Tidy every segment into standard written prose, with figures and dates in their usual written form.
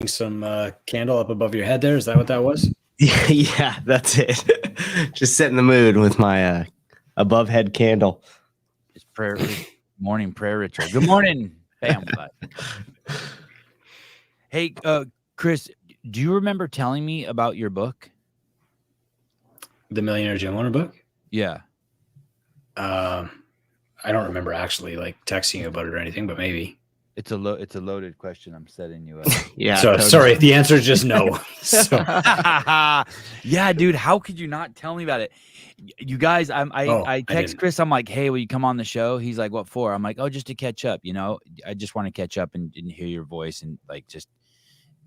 some candle up above your head there. Is that what that was? Yeah, that's it. Just setting the mood with my above head candle. It's morning prayer ritual. Good morning, bam. Hey, Chris, do you remember telling me about your book? The Millionaire Gym Owner book? Yeah. I don't remember actually like texting you about it or anything, but maybe. It's a loaded question. I'm setting you up. Yeah. So totally. sorry, the answer is just no. So. Yeah, dude, how could you not tell me about it? You guys, I text Chris. I'm like, hey, will you come on the show? He's like, what for? I'm like, oh, just to catch up. You know, I just want to catch up and hear your voice and like just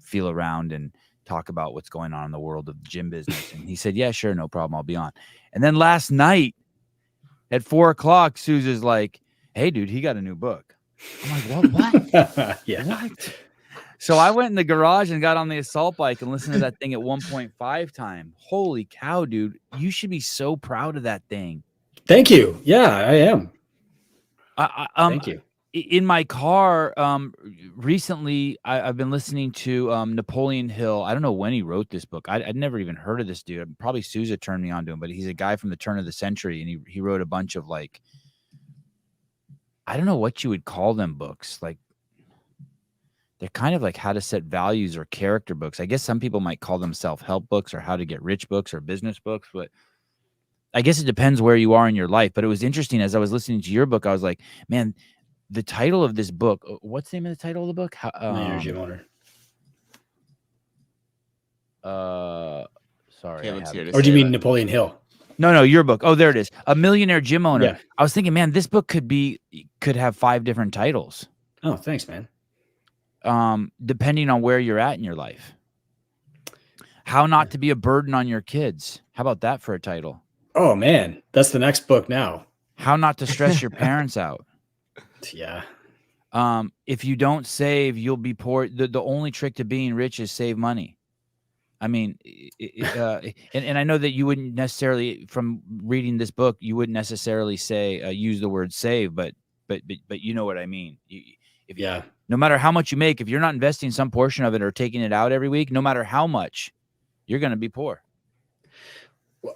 feel around and talk about what's going on in the world of the gym business. And he said, yeah, sure, no problem, I'll be on. And then last night at 4:00, Susan's like, hey, dude, he got a new book. I'm like, what? Yeah. What? So I went in the garage and got on the assault bike and listened to that thing at 1.5 time. Holy cow, dude. You should be so proud of that thing. Thank you. Yeah, I am. Thank you. In my car, recently, I've been listening to Napoleon Hill. I don't know when he wrote this book. I'd never even heard of this dude. Probably Sousa turned me on to him, but he's a guy from the turn of the century, and he wrote a bunch of like, I don't know what you would call them books. Like, they're kind of like how to set values or character books. I guess some people might call them self-help books or how to get rich books or business books, but I guess it depends where you are in your life. But it was interesting as I was listening to your book. I was like, man, the title of this book, what's the name of the title of the book? Millionaire Gym Owner. Sorry. Or do you mean Napoleon Hill? No, your book. Oh, there it is. A Millionaire Gym Owner. Yeah. I was thinking, man, this book could have 5 different titles. Oh, thanks, man. Depending on where you're at in your life. How not to be a burden on your kids. How about that for a title? Oh, man. That's the next book now. How not to stress your parents out. Yeah. If you don't save, you'll be poor. The only trick to being rich is save money. I mean, and I know that you wouldn't necessarily, from reading this book, you wouldn't necessarily say use the word save, but you know what I mean. Yeah. No matter how much you make, if you're not investing some portion of it or taking it out every week, no matter how much, you're going to be poor.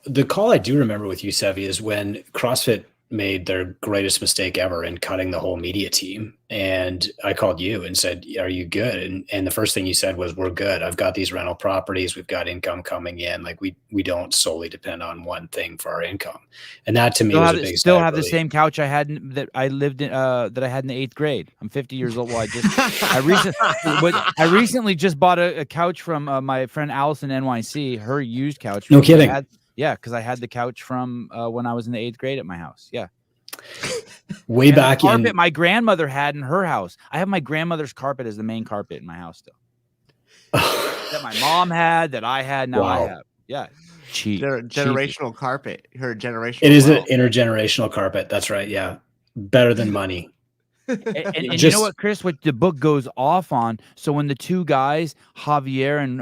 The call I do remember with you, Sevi, is when CrossFit made their greatest mistake ever in cutting the whole media team. And I called you and said, are you good? And the first thing you said was, we're good. I've got these rental properties. We've got income coming in. Like we don't solely depend on one thing for our income. And that to me was a big still have the same couch I had that I lived in, that I had in the 8th grade. I'm 50 years old. Well, I recently just bought a couch from my friend Allison NYC, her used couch. No kidding. Yeah, because I had the couch from when I was in the 8th grade at my house. Yeah. Way and back the carpet in. My grandmother had in her house. I have my grandmother's carpet as the main carpet in my house still. That my mom had, that I had, now I have. Yeah. Cheap. Generational carpet. Her generational. It is an intergenerational carpet. That's right. Yeah. Better than money. And you know what, Chris, what the book goes off on. So when the two guys, Javier and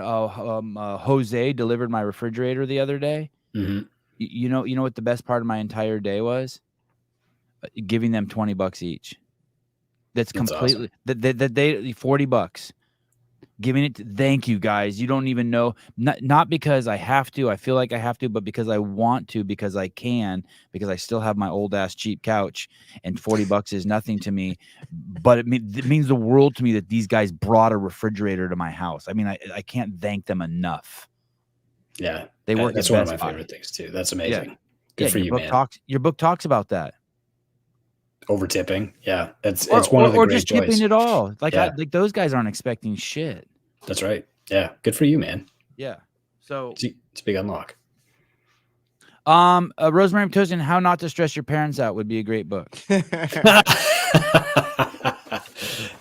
Jose, delivered my refrigerator the other day, mm-hmm. you know what the best part of my entire day was? Giving them $20 each. That's completely awesome. that they $40. Giving it to, thank you guys. You don't even know, not because I have to, I feel like I have to, but because I want to, because I can, because I still have my old ass cheap couch, and $40 is nothing to me. But it means the world to me that these guys brought a refrigerator to my house. I mean, I can't thank them enough. Yeah, they work. That's one of my favorite things too. That's amazing. Yeah. Good for you, man. Your book talks about that. Over tipping. Yeah. It's one of the great just joys. tipping it all. Like, like those guys aren't expecting shit. That's right. Yeah. Good for you, man. Yeah. So it's a big unlock. Rosemary Toast and How Not to Stress Your Parents Out would be a great book.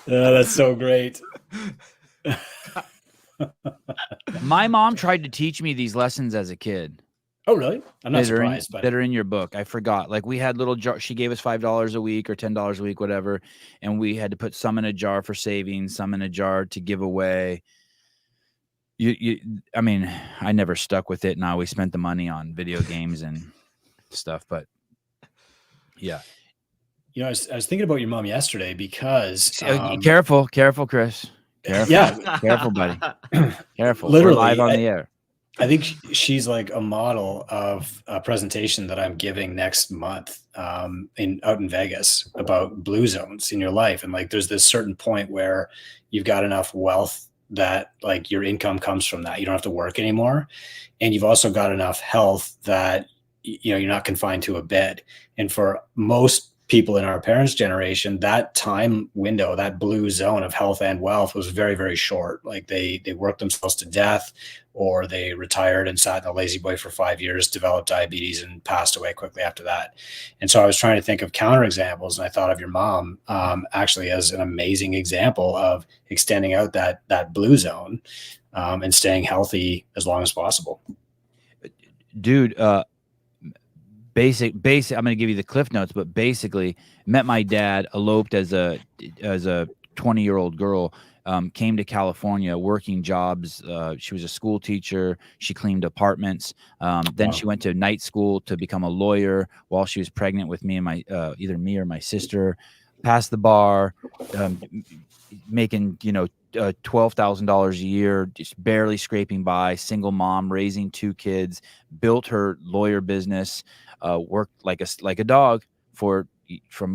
That's so great. My mom tried to teach me these lessons as a kid. Oh, really? I'm not surprised. That are in your book. I forgot. Like, we had little jar. She gave us $5 a week or $10 a week, whatever. And we had to put some in a jar for savings, some in a jar to give away. I mean, I never stuck with it, and I always spent the money on video games and stuff. But yeah. You know, I was thinking about your mom yesterday because careful, Chris. Careful. Yeah. Careful, buddy. Careful. Literally, We're live on the air. I think she's like a model of a presentation that I'm giving next month out in Vegas about blue zones in your life. And like, there's this certain point where you've got enough wealth that like your income comes from that. You don't have to work anymore. And you've also got enough health that, you know, you're not confined to a bed. And for most people in our parents' generation, that time window, that blue zone of health and wealth was very, very short. Like they worked themselves to death, or they retired and sat in a lazy boy for 5 years, developed diabetes, and passed away quickly after that. And so I was trying to think of counterexamples, and I thought of your mom actually as an amazing example of extending out that blue zone and staying healthy as long as possible. Dude, basic I'm going to give you the cliff notes, but basically met my dad, eloped as a 20-year-old girl, came to California, working jobs. She was a school teacher. She cleaned apartments. Then she went to night school to become a lawyer while she was pregnant with me and my either me or my sister. Passed the bar, making $12,000 a year, just barely scraping by. Single mom, raising 2 kids. Built her lawyer business. Worked like a dog from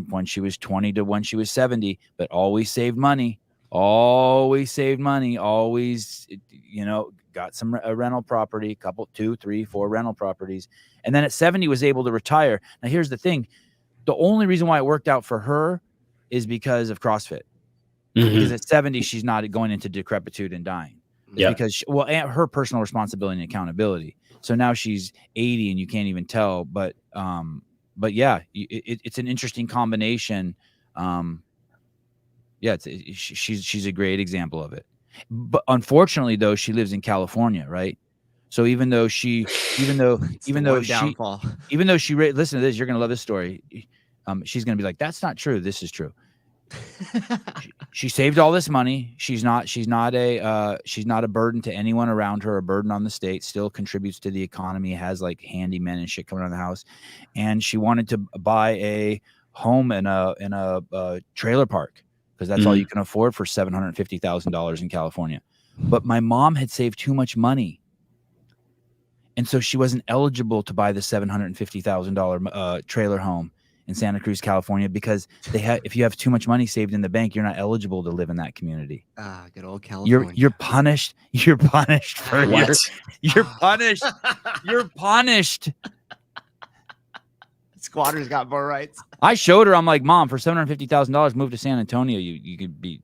when she was 20 to when she was 70, but always saved money. Always, got a rental property, couple, 2, 3, 4 rental properties. And then at 70 was able to retire. Now here's the thing. The only reason why it worked out for her is because of CrossFit. Mm-hmm. Because at 70, she's not going into decrepitude and dying. Yeah. Because her personal responsibility and accountability. So now she's 80 and you can't even tell, but yeah, it's an interesting combination. She's a great example of it. But unfortunately, though, she lives in California, right? So even though she listen to this, you're gonna love this story. She's gonna be like, "That's not true. This is true." She saved all this money. She's not a burden to anyone around her, a burden on the state, still contributes to the economy, has like handymen and shit coming around the house. And she wanted to buy a home in a trailer park because that's all you can afford for $750,000 in California. But my mom had saved too much money. And so she wasn't eligible to buy the $750,000 trailer home in Santa Cruz, California, because if you have too much money saved in the bank, you're not eligible to live in that community. Good old California. You're punished. You're punished for what? You're punished. You're punished. Squatters got more rights. I showed her. I'm like, Mom, for $750,000, move to San Antonio. You could be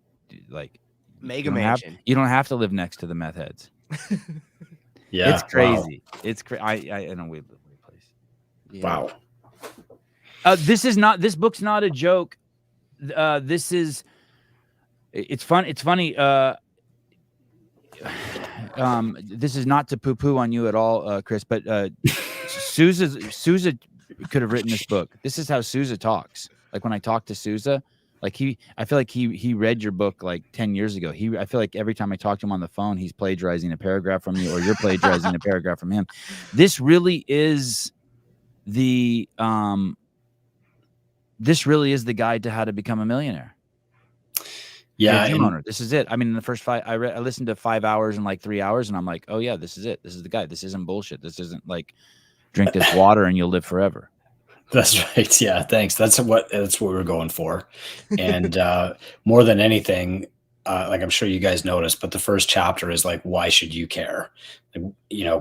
like mega mansion. You don't have to live next to the meth heads. Yeah, it's crazy. Wow. It's crazy. I know we live in a place. Yeah. Wow. This book's not a joke. It's fun. It's funny. This is not to poo-poo on you at all, Chris, but Souza could have written this book. This is how Souza talks. Like when I talk to Souza, like I feel like he read your book like 10 years ago. I feel like every time I talk to him on the phone, he's plagiarizing a paragraph from you, or you're plagiarizing a paragraph from him. This really is the guide to how to become a millionaire. Yeah, gym owner. This is it. I mean, in the first 5, I listened to 5 hours in like 3 hours, and I'm like, oh yeah, this is it. This is the guy. This isn't bullshit. This isn't like drink this water and you'll live forever. That's right. Yeah, thanks. That's what we're going for. And more than anything, like I'm sure you guys noticed, but the first chapter is like, why should you care? Like,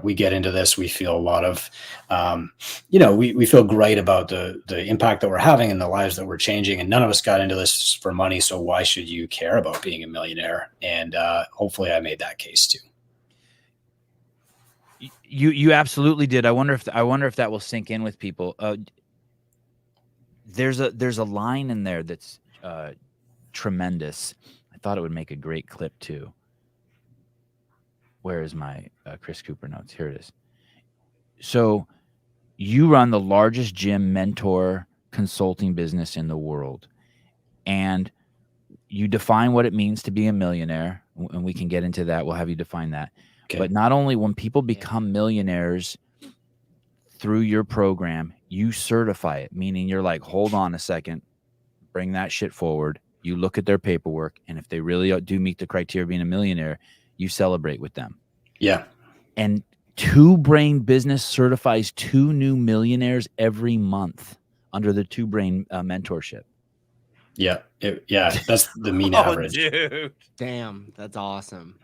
we get into this, we feel a lot of, we feel great about the impact that we're having in the lives that we're changing. And none of us got into this for money. So why should you care about being a millionaire? And hopefully I made that case too. You absolutely did. I wonder if that will sink in with people. There's a line in there that's tremendous. I thought it would make a great clip too. Where is my Chris Cooper notes? Here it is. So you run the largest gym mentor consulting business in the world, and you define what it means to be a millionaire, and we can get into that. We'll have you define that. Okay. But not only when people become millionaires through your program, you certify it, meaning you're like, hold on a second, bring that shit forward. you look at their paperwork, and if they really do meet the criteria of being a millionaire, you celebrate with them. Yeah. And Two Brain Business certifies 2 new millionaires every month under the Two Brain mentorship. Yeah. That's the mean Oh, average. dude. Damn, that's awesome.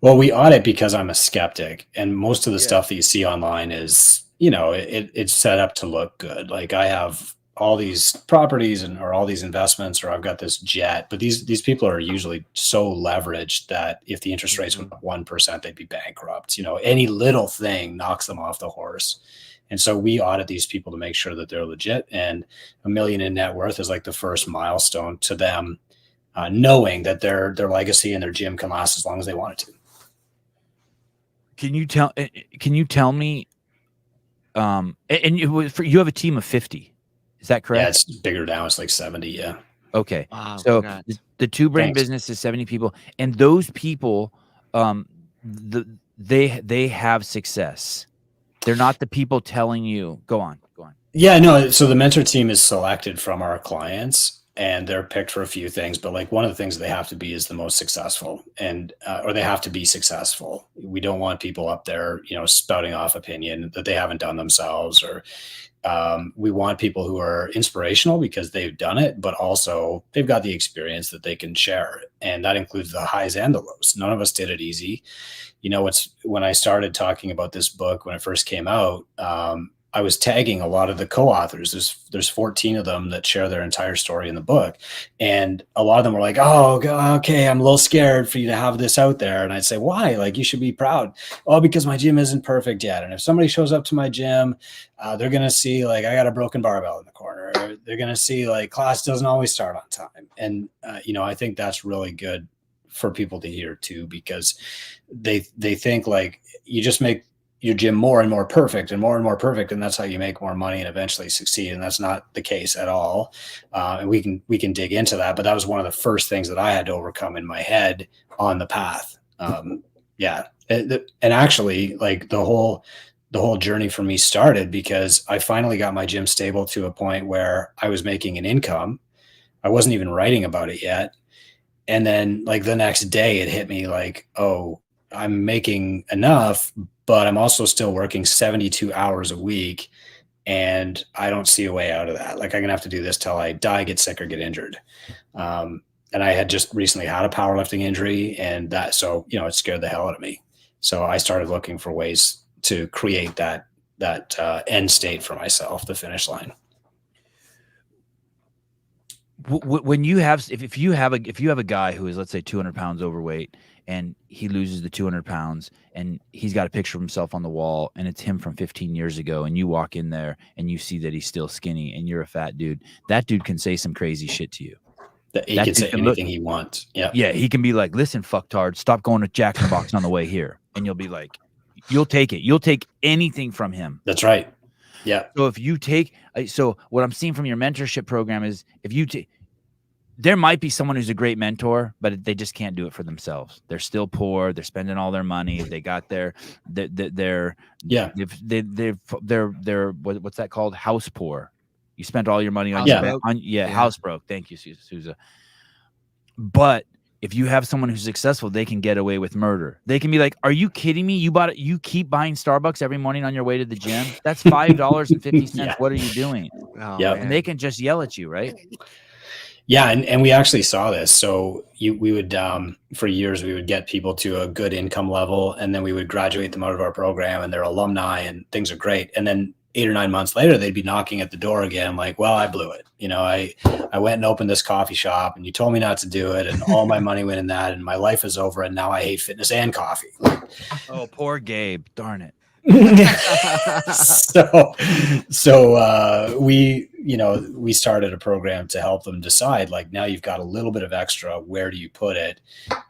Well, we audit because I'm a skeptic, and most of the stuff that you see online is, it's set up to look good. Like I have all these properties or all these investments, or I've got this jet, but these people are usually so leveraged that if the interest rates went up 1%, they'd be bankrupt. Any little thing knocks them off the horse. And so we audit these people to make sure that they're legit, and $1 million in net worth is like the first milestone to them, knowing that their legacy and their gym can last as long as they want it to. Can you tell me, and you have a team of 50, is that correct? Yeah, it's bigger now. It's like 70. Yeah. Okay. Wow, So the Two Brain Business is 70 people, and those people, they have success. They're not the people telling you, go on. Yeah, no. So the mentor team is selected from our clients, and they're picked for a few things, but like one of the things they have to be is the most successful, and or they have to be successful. We don't want people up there, spouting off opinion that they haven't done themselves, or we want people who are inspirational because they've done it, but also they've got the experience that they can share, and that includes the highs and the lows. None of us did it easy. When I started talking about this book when it first came out, I was tagging a lot of the co-authors. There's 14 of them that share their entire story in the book. And a lot of them were like, oh, okay, I'm a little scared for you to have this out there. And I'd say, why? Like, you should be proud. Oh, because my gym isn't perfect yet. And if somebody shows up to my gym, they're going to see like, I got a broken barbell in the corner. Or they're going to see like class doesn't always start on time. And, I think that's really good for people to hear too, because they think like you just make your gym more and more perfect, and that's how you make more money and eventually succeed. And that's not the case at all. And we can dig into that, but that was one of the first things that I had to overcome in my head on the path. And actually, like the whole journey for me started because I finally got my gym stable to a point where I was making an income. I wasn't even writing about it yet. And then like the next day it hit me like, oh, I'm making enough, but I'm also still working 72 hours a week, and I don't see a way out of that. Like I'm gonna have to do this till I die, get sick, or get injured. And I had just recently had a powerlifting injury, and it scared the hell out of me. So I started looking for ways to create that end state for myself, the finish line. When you have, if you have a guy who is, let's say, 200 pounds overweight, and he loses the 200 pounds, and he's got a picture of himself on the wall, and it's him from 15 years ago, and you walk in there and you see that he's still skinny, and you're a fat dude, that dude can say some crazy shit to you. He can say anything he wants. Yeah, he can be like, listen, fucktard, stop going to Jack in the Box on the way here, and you'll be like, you'll take it. You'll take anything from him. That's right. Yeah. So if you take, so what I'm seeing from your mentorship program is if you take, there might be someone who's a great mentor, but they just can't do it for themselves. They're still poor. They're spending all their money. They got they're what's that called? House poor. You spent all your money on house broke. Thank you, Souza. But if you have someone who's successful, they can get away with murder. They can be like, "Are you kidding me? You keep buying Starbucks every morning on your way to the gym. That's $5.50. Yeah. What are you doing?" And they can just yell at you, right? Yeah, and we actually saw this. So we would for years we would get people to a good income level, and then we would graduate them out of our program, and they're alumni, and things are great. And then 8 or 9 months later, they'd be knocking at the door again, like, "Well, I blew it. I went and opened this coffee shop, and you told me not to do it, and all my money went in that, and my life is over, and now I hate fitness and coffee." Oh, poor Gabe! Darn it. So we started a program to help them decide, like, now you've got a little bit of extra, where do you put it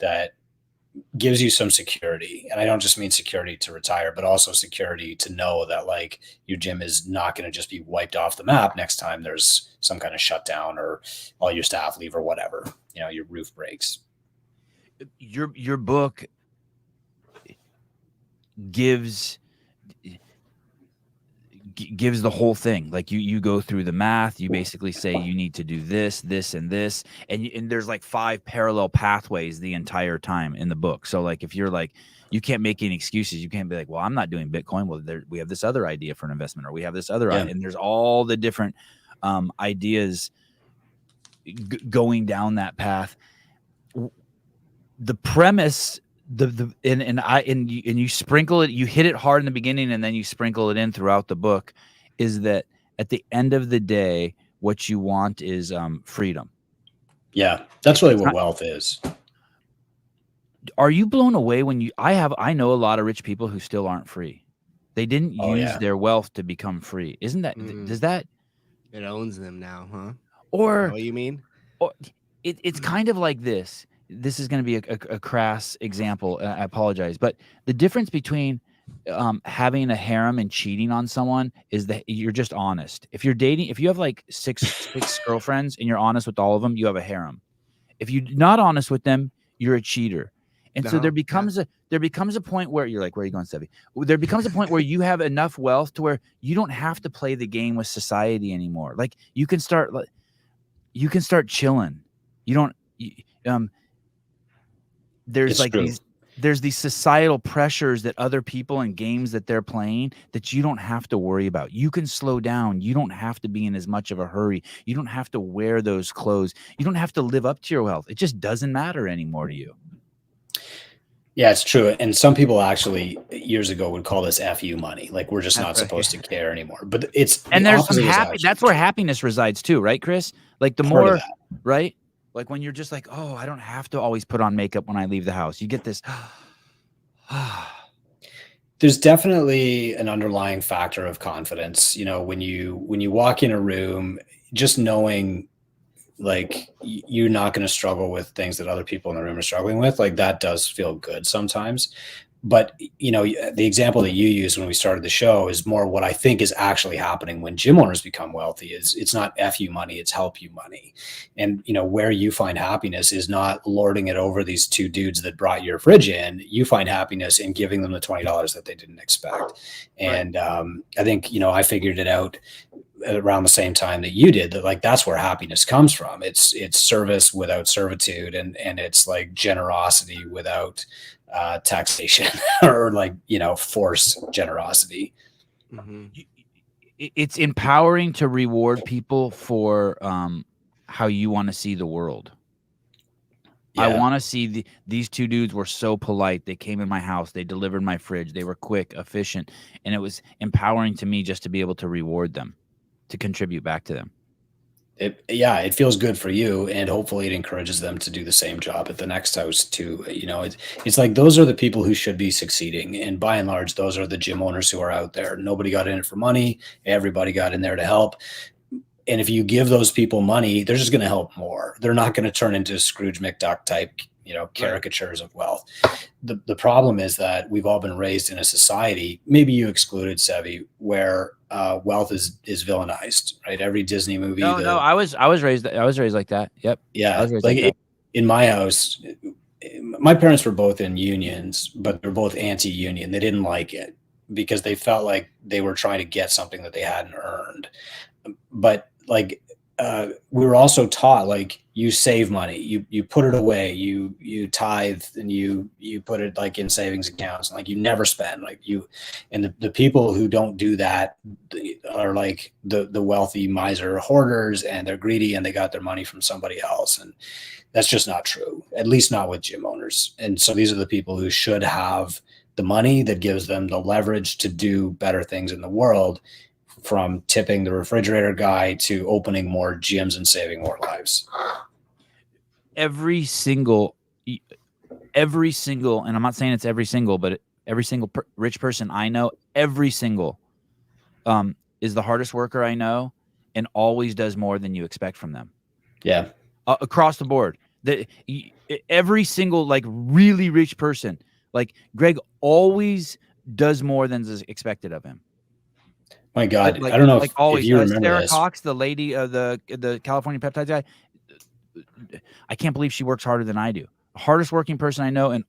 that gives you some security? And I don't just mean security to retire, but also security to know that like your gym is not going to just be wiped off the map next time there's some kind of shutdown or all your staff leave or whatever, your roof breaks. Your book gives gives the whole thing. Like you go through the math. You basically say you need to do this, this, and this, and there's like 5 parallel pathways the entire time in the book. So like if you're like, you can't make any excuses. You can't be like, well, I'm not doing Bitcoin. Well, we have this other idea for an investment, or we have this other idea, and there's all the different ideas going down that path. The premise, and you sprinkle it, you hit it hard in the beginning, and then you sprinkle it in throughout the book, is that at the end of the day, what you want is freedom. Yeah, that's really what wealth is. Are you blown away when I know a lot of rich people who still aren't free. They didn't use their wealth to become free. Isn't that, does that? It owns them now, huh? Or what you mean? Or it's kind of like this. This is going to be a crass example. I apologize. But the difference between having a harem and cheating on someone is that you're just honest. If you're dating, if you have like six girlfriends and you're honest with all of them, you have a harem. If you're not honest with them, you're a cheater. And so there becomes a point where you're like, where are you going, Sevy? There becomes a point where you have enough wealth to where you don't have to play the game with society anymore. Like you can start chilling. You don't, there's there's these societal pressures that other people and games that they're playing that you don't have to worry about. You can slow down. You don't have to be in as much of a hurry. You don't have to wear those clothes. You don't have to live up to your wealth. It just doesn't matter anymore to you. Yeah, it's true. And some people actually years ago would call this FU money. Like we're just not supposed to care anymore. But it's, and there's some that's where happiness resides too, right, Chris? Like the more, right? Like when you're just like, oh, I don't have to always put on makeup when I leave the house. You get this. There's definitely an underlying factor of confidence. You know, when you walk in a room, just knowing like you're not going to struggle with things that other people in the room are struggling with, like that does feel good sometimes. But, you know, the example that you used when we started the show is more what I think is actually happening when gym owners become wealthy. Is it's not FU money, it's help you money. And, you know, where you find happiness is not lording it over these 2 dudes that brought your fridge in. You find happiness in giving them the $20 that they didn't expect. And I think, you know, I figured it out around the same time that you did, that like that's where happiness comes from. It's service without servitude, and it's like generosity without taxation or like, you know, forced generosity. It's empowering to reward people for how you want to see the world. I want to see these 2 dudes were so polite. They came in my house. They delivered my fridge. They were quick, efficient. And it was empowering to me just to be able to reward them, to contribute back to them. It feels good for you, and hopefully it encourages them to do the same job at the next house too. You know, it's like those are the people who should be succeeding, and by and large, those are the gym owners who are out there. Nobody got in it for money. Everybody got in there to help. And if you give those people money, they're just going to help more. They're not going to turn into Scrooge McDuck type, you know, caricatures of wealth. The problem is that we've all been raised in a society, maybe you excluded, Sevy, where wealth is villainized, right? Every Disney movie. No, I was raised like that. Yep. Yeah. Like in my house, my parents were both in unions, but they're both anti-union. They didn't like it because they felt like they were trying to get something that they hadn't earned. But like we were also taught, like, you save money, you put it away, you tithe, and you put it like in savings accounts, like you never spend, like you, and the people who don't do that are like the wealthy miser hoarders, and they're greedy and they got their money from somebody else. And that's just not true, at least not with gym owners. And so these are the people who should have the money that gives them the leverage to do better things in the world, from tipping the refrigerator guy to opening more gyms and saving more lives. Every single, and I'm not saying it's every single, but every single rich person I know, every single is the hardest worker I know, and always does more than you expect from them. Yeah. Across the board. Every single like really rich person, like Greg, always does more than is expected of him. My God, like, I don't know if, always, if you remember Sarah this. Cox, the lady, the California peptide guy. I can't believe she works harder than I do. Hardest working person I know, and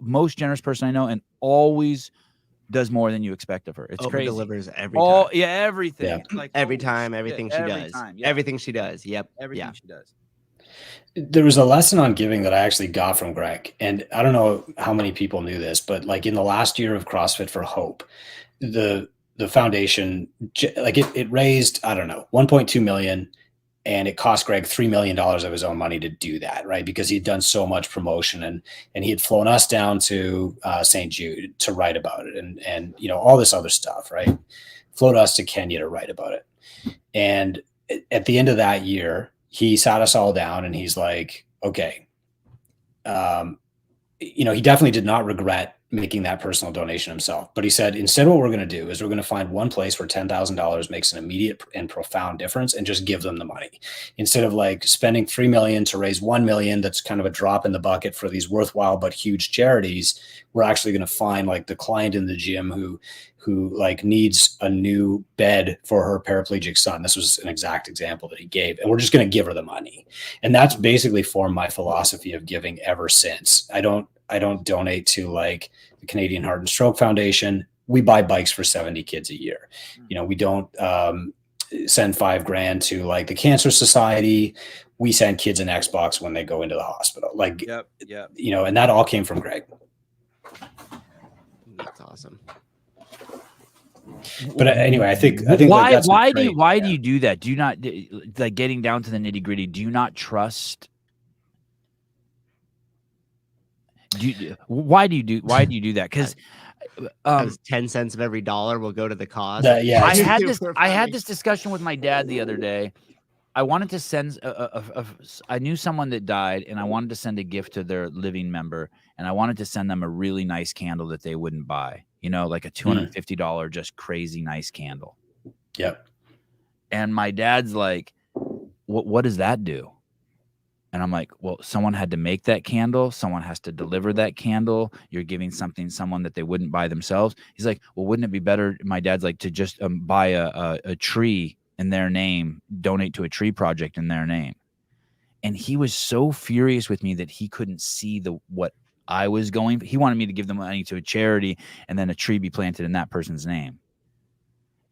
most generous person I know, and always does more than you expect of her. It's crazy. Delivers every Oh time. yeah, everything. Yeah. It's like Every holy time, shit, everything she every does. time, yeah. Everything she does. Yep. Everything Yeah. she does. There was a lesson on giving that I actually got from Greg, and I don't know how many people knew this, but like in the last year of CrossFit for Hope, the foundation, like it raised, I don't know, 1.2 million, and it cost Greg $3 million of his own money to do that, right? Because he'd done so much promotion, and he had flown us down to St. Jude to write about it, and all this other stuff, right? Flown us to Kenya to write about it. And at the end of that year, he sat us all down and he's like, okay, he definitely did not regret making that personal donation himself. But he said, instead, what we're going to do is we're going to find one place where $10,000 makes an immediate and profound difference and just give them the money. Instead of like spending $3 million to raise $1 million, that's kind of a drop in the bucket for these worthwhile but huge charities. We're actually going to find like the client in the gym who like needs a new bed for her paraplegic son. This was an exact example that he gave. And we're just going to give her the money. And that's basically formed my philosophy of giving ever since. I don't donate to like the Canadian Heart and Stroke Foundation. We buy bikes for 70 kids a year. We don't send $5,000 to like the Cancer Society. We send kids an Xbox when they go into the hospital. Like, Yep. And that all came from Greg. That's awesome. But anyway, I think why do you do that? Do you not, like, getting down to the nitty gritty? Do you not trust? Why do you do that? Because 10 cents of every dollar will go to the cause. I had this discussion with my dad the other day. I wanted to send I knew someone that died, and I wanted to send a gift to their living member, and I wanted to send them a really nice candle that they wouldn't buy, like a $250 just crazy nice candle. Yep. And my dad's like, what does that do? And I'm like, well, someone had to make that candle. Someone has to deliver that candle. You're giving someone that they wouldn't buy themselves. He's like, well, wouldn't it be better? My dad's like, to just buy a tree in their name, donate to a tree project in their name. And he was so furious with me that he couldn't see what I was going. He wanted me to give the money to a charity and then a tree be planted in that person's name.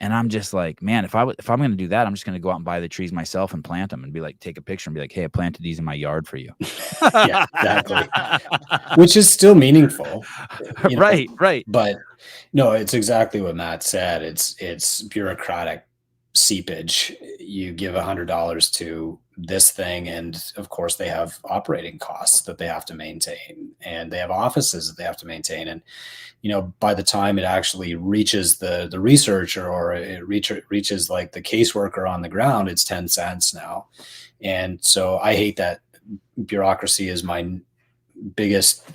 And I'm just like, man, if I'm going to do that, I'm just going to go out and buy the trees myself and plant them and be like, take a picture and be like, hey, I planted these in my yard for you. Yeah, exactly. Which is still meaningful. Right. But no, it's exactly what Matt said. It's bureaucratic seepage. You give $100 to this thing, and of course they have operating costs that they have to maintain, and they have offices that they have to maintain. And by the time it actually reaches the researcher, or it reaches like the caseworker on the ground, it's 10 cents now. And so I hate that. Bureaucracy is my biggest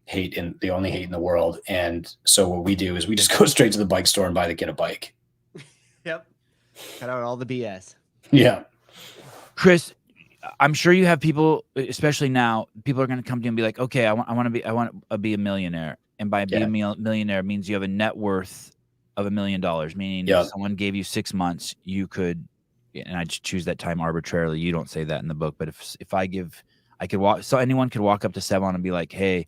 hate, and the only hate in the world. And so what we do is we just go straight to the bike store and buy the kid a bike. Yep. Cut out all the BS. Yeah. Chris, I'm sure you have people, especially now, people are going to come to you and be like, okay, I want to be a millionaire. And by being a millionaire means you have a net worth of $1 million, meaning if someone gave you 6 months, you could, and I just choose that time arbitrarily. You don't say that in the book, but if I could walk, so anyone could walk up to Sevan and be like, hey,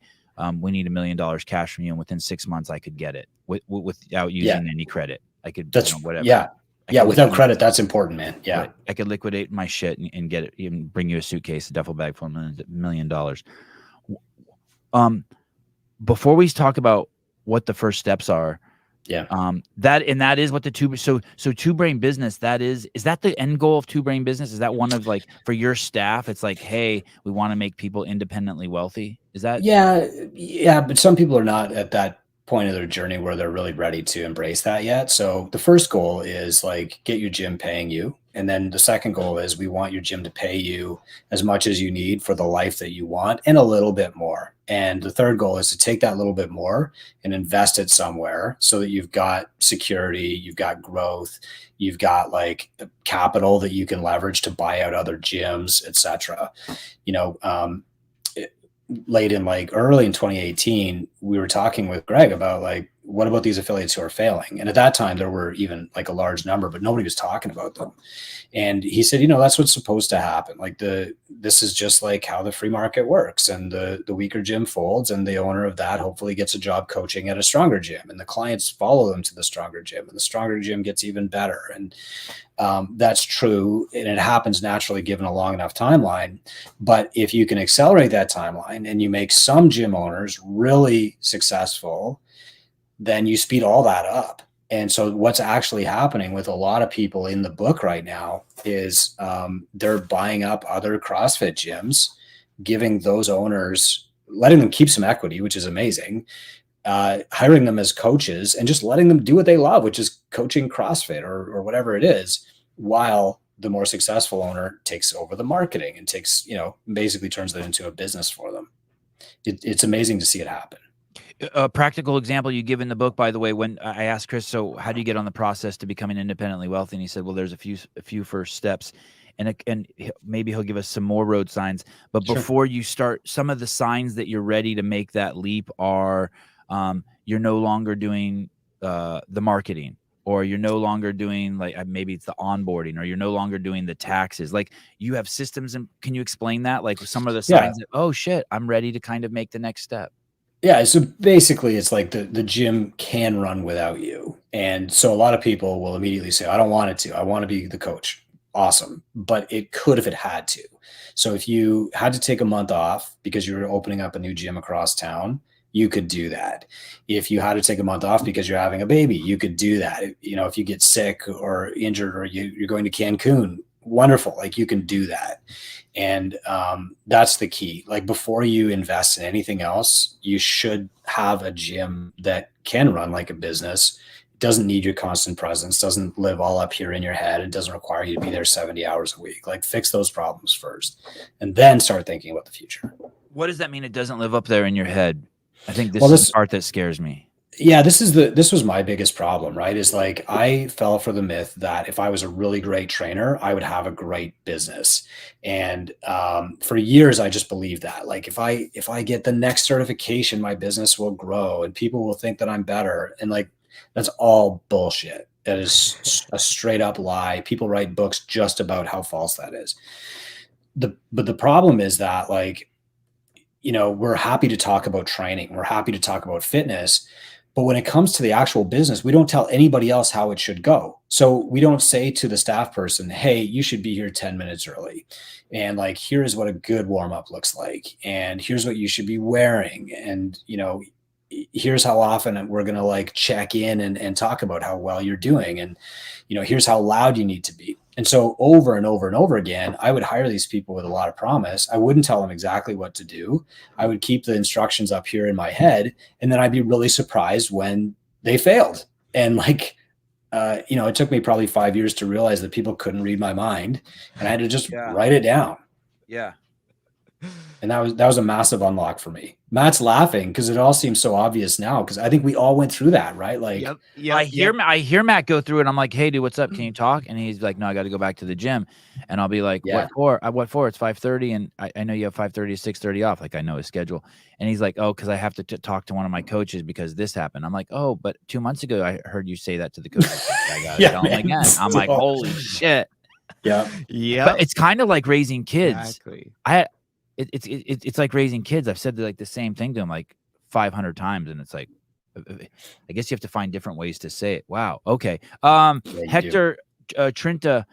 we need $1 million cash from you. And within 6 months, I could get it without using any credit. I could, whatever. Yeah. Yeah. Without credit, that's important, man. Yeah. Right. I could liquidate my shit and get it, even bring you a suitcase, a duffel bag full of $1 million. Before we talk about what the first steps are, that is what the Two Brain Business, is that the end goal of Two Brain Business? Is that one of, like, for your staff, it's like, hey, we want to make people independently wealthy? Is that? Yeah. But some people are not at that point of their journey where they're really ready to embrace that yet. So the first goal is like, get your gym paying you. And then the second goal is we want your gym to pay you as much as you need for the life that you want, and a little bit more. And the third goal is to take that little bit more and invest it somewhere so that you've got security, you've got growth, you've got like capital that you can leverage to buy out other gyms, etc. Early in 2018, we were talking with Greg about, like, what about these affiliates who are failing? And at that time, there were even like a large number, but nobody was talking about them. And he said, that's what's supposed to happen. Like this is just like how the free market works. And the weaker gym folds, and the owner of that hopefully gets a job coaching at a stronger gym, and the clients follow them to the stronger gym, and the stronger gym gets even better. And that's true. And it happens naturally given a long enough timeline. But if you can accelerate that timeline and you make some gym owners really successful, then you speed all that up. And so what's actually happening with a lot of people in the book right now is they're buying up other CrossFit gyms, giving those owners, letting them keep some equity, which is amazing, hiring them as coaches and just letting them do what they love, which is coaching CrossFit or whatever it is, while the more successful owner takes over the marketing and takes, basically turns that into a business for them. It's amazing to see it happen. A practical example you give in the book, by the way, when I asked Chris, so how do you get on the process to becoming independently wealthy? And he said, well, there's a few first steps, and maybe he'll give us some more road signs. But Sure. Before you start, some of the signs that you're ready to make that leap are you're no longer doing the marketing, or you're no longer doing maybe it's the onboarding, or you're no longer doing the taxes. Like you have systems, and can you explain that? Like some of the signs that, oh shit, I'm ready to kind of make the next step. Yeah. So basically it's like the gym can run without you. And so a lot of people will immediately say, I don't want it to, I want to be the coach. Awesome. But it could if it had to. So if you had to take a month off because you were opening up a new gym across town, you could do that. If you had to take a month off because you're having a baby, you could do that. If you get sick or injured, or you're going to Cancun, wonderful. Like you can do that. And that's the key. Like before you invest in anything else, you should have a gym that can run like a business. It doesn't need your constant presence, doesn't live all up here in your head. It doesn't require you to be there 70 hours a week. Like fix those problems first and then start thinking about the future. What does that mean? It doesn't live up there in your head? I think this is the part that scares me. Yeah, this was my biggest problem, right? Is like I fell for the myth that if I was a really great trainer, I would have a great business. And for years, I just believed that. Like if I get the next certification, my business will grow and people will think that I'm better. And like that's all bullshit. That is a straight up lie. People write books just about how false that is. But the problem is that we're happy to talk about training. We're happy to talk about fitness. But when it comes to the actual business, we don't tell anybody else how it should go. So we don't say to the staff person, hey, you should be here 10 minutes early. And like, here's what a good warm up looks like. And here's what you should be wearing. And, here's how often we're going to like check in and talk about how well you're doing. And, here's how loud you need to be. And so over and over and over again, I would hire these people with a lot of promise. I wouldn't tell them exactly what to do. I would keep the instructions up here in my head. And then I'd be really surprised when they failed. And it took me probably 5 years to realize that people couldn't read my mind, and I had to just write it down. Yeah. And that was a massive unlock for me. Matt's laughing because it all seems so obvious now, because I think we all went through that, right? Like, I hear Matt go through it. I'm like, hey, dude, what's up? Can you talk? And he's like, no, I got to go back to the gym. And I'll be like, what for? What for? It's 5:30, and I know you have 5:30 to 6:30 off. Like I know his schedule. And he's like, oh, because I have to talk to one of my coaches because this happened. I'm like, oh, but 2 months ago I heard you say that to the coach. I got to tell him again. I'm like, holy shit. Yeah. But it's kind of like raising kids. Exactly. It's like raising kids. I've said the same thing to him like 500 times, and it's like, I guess you have to find different ways to say it. Wow. Okay. Hector Trinta,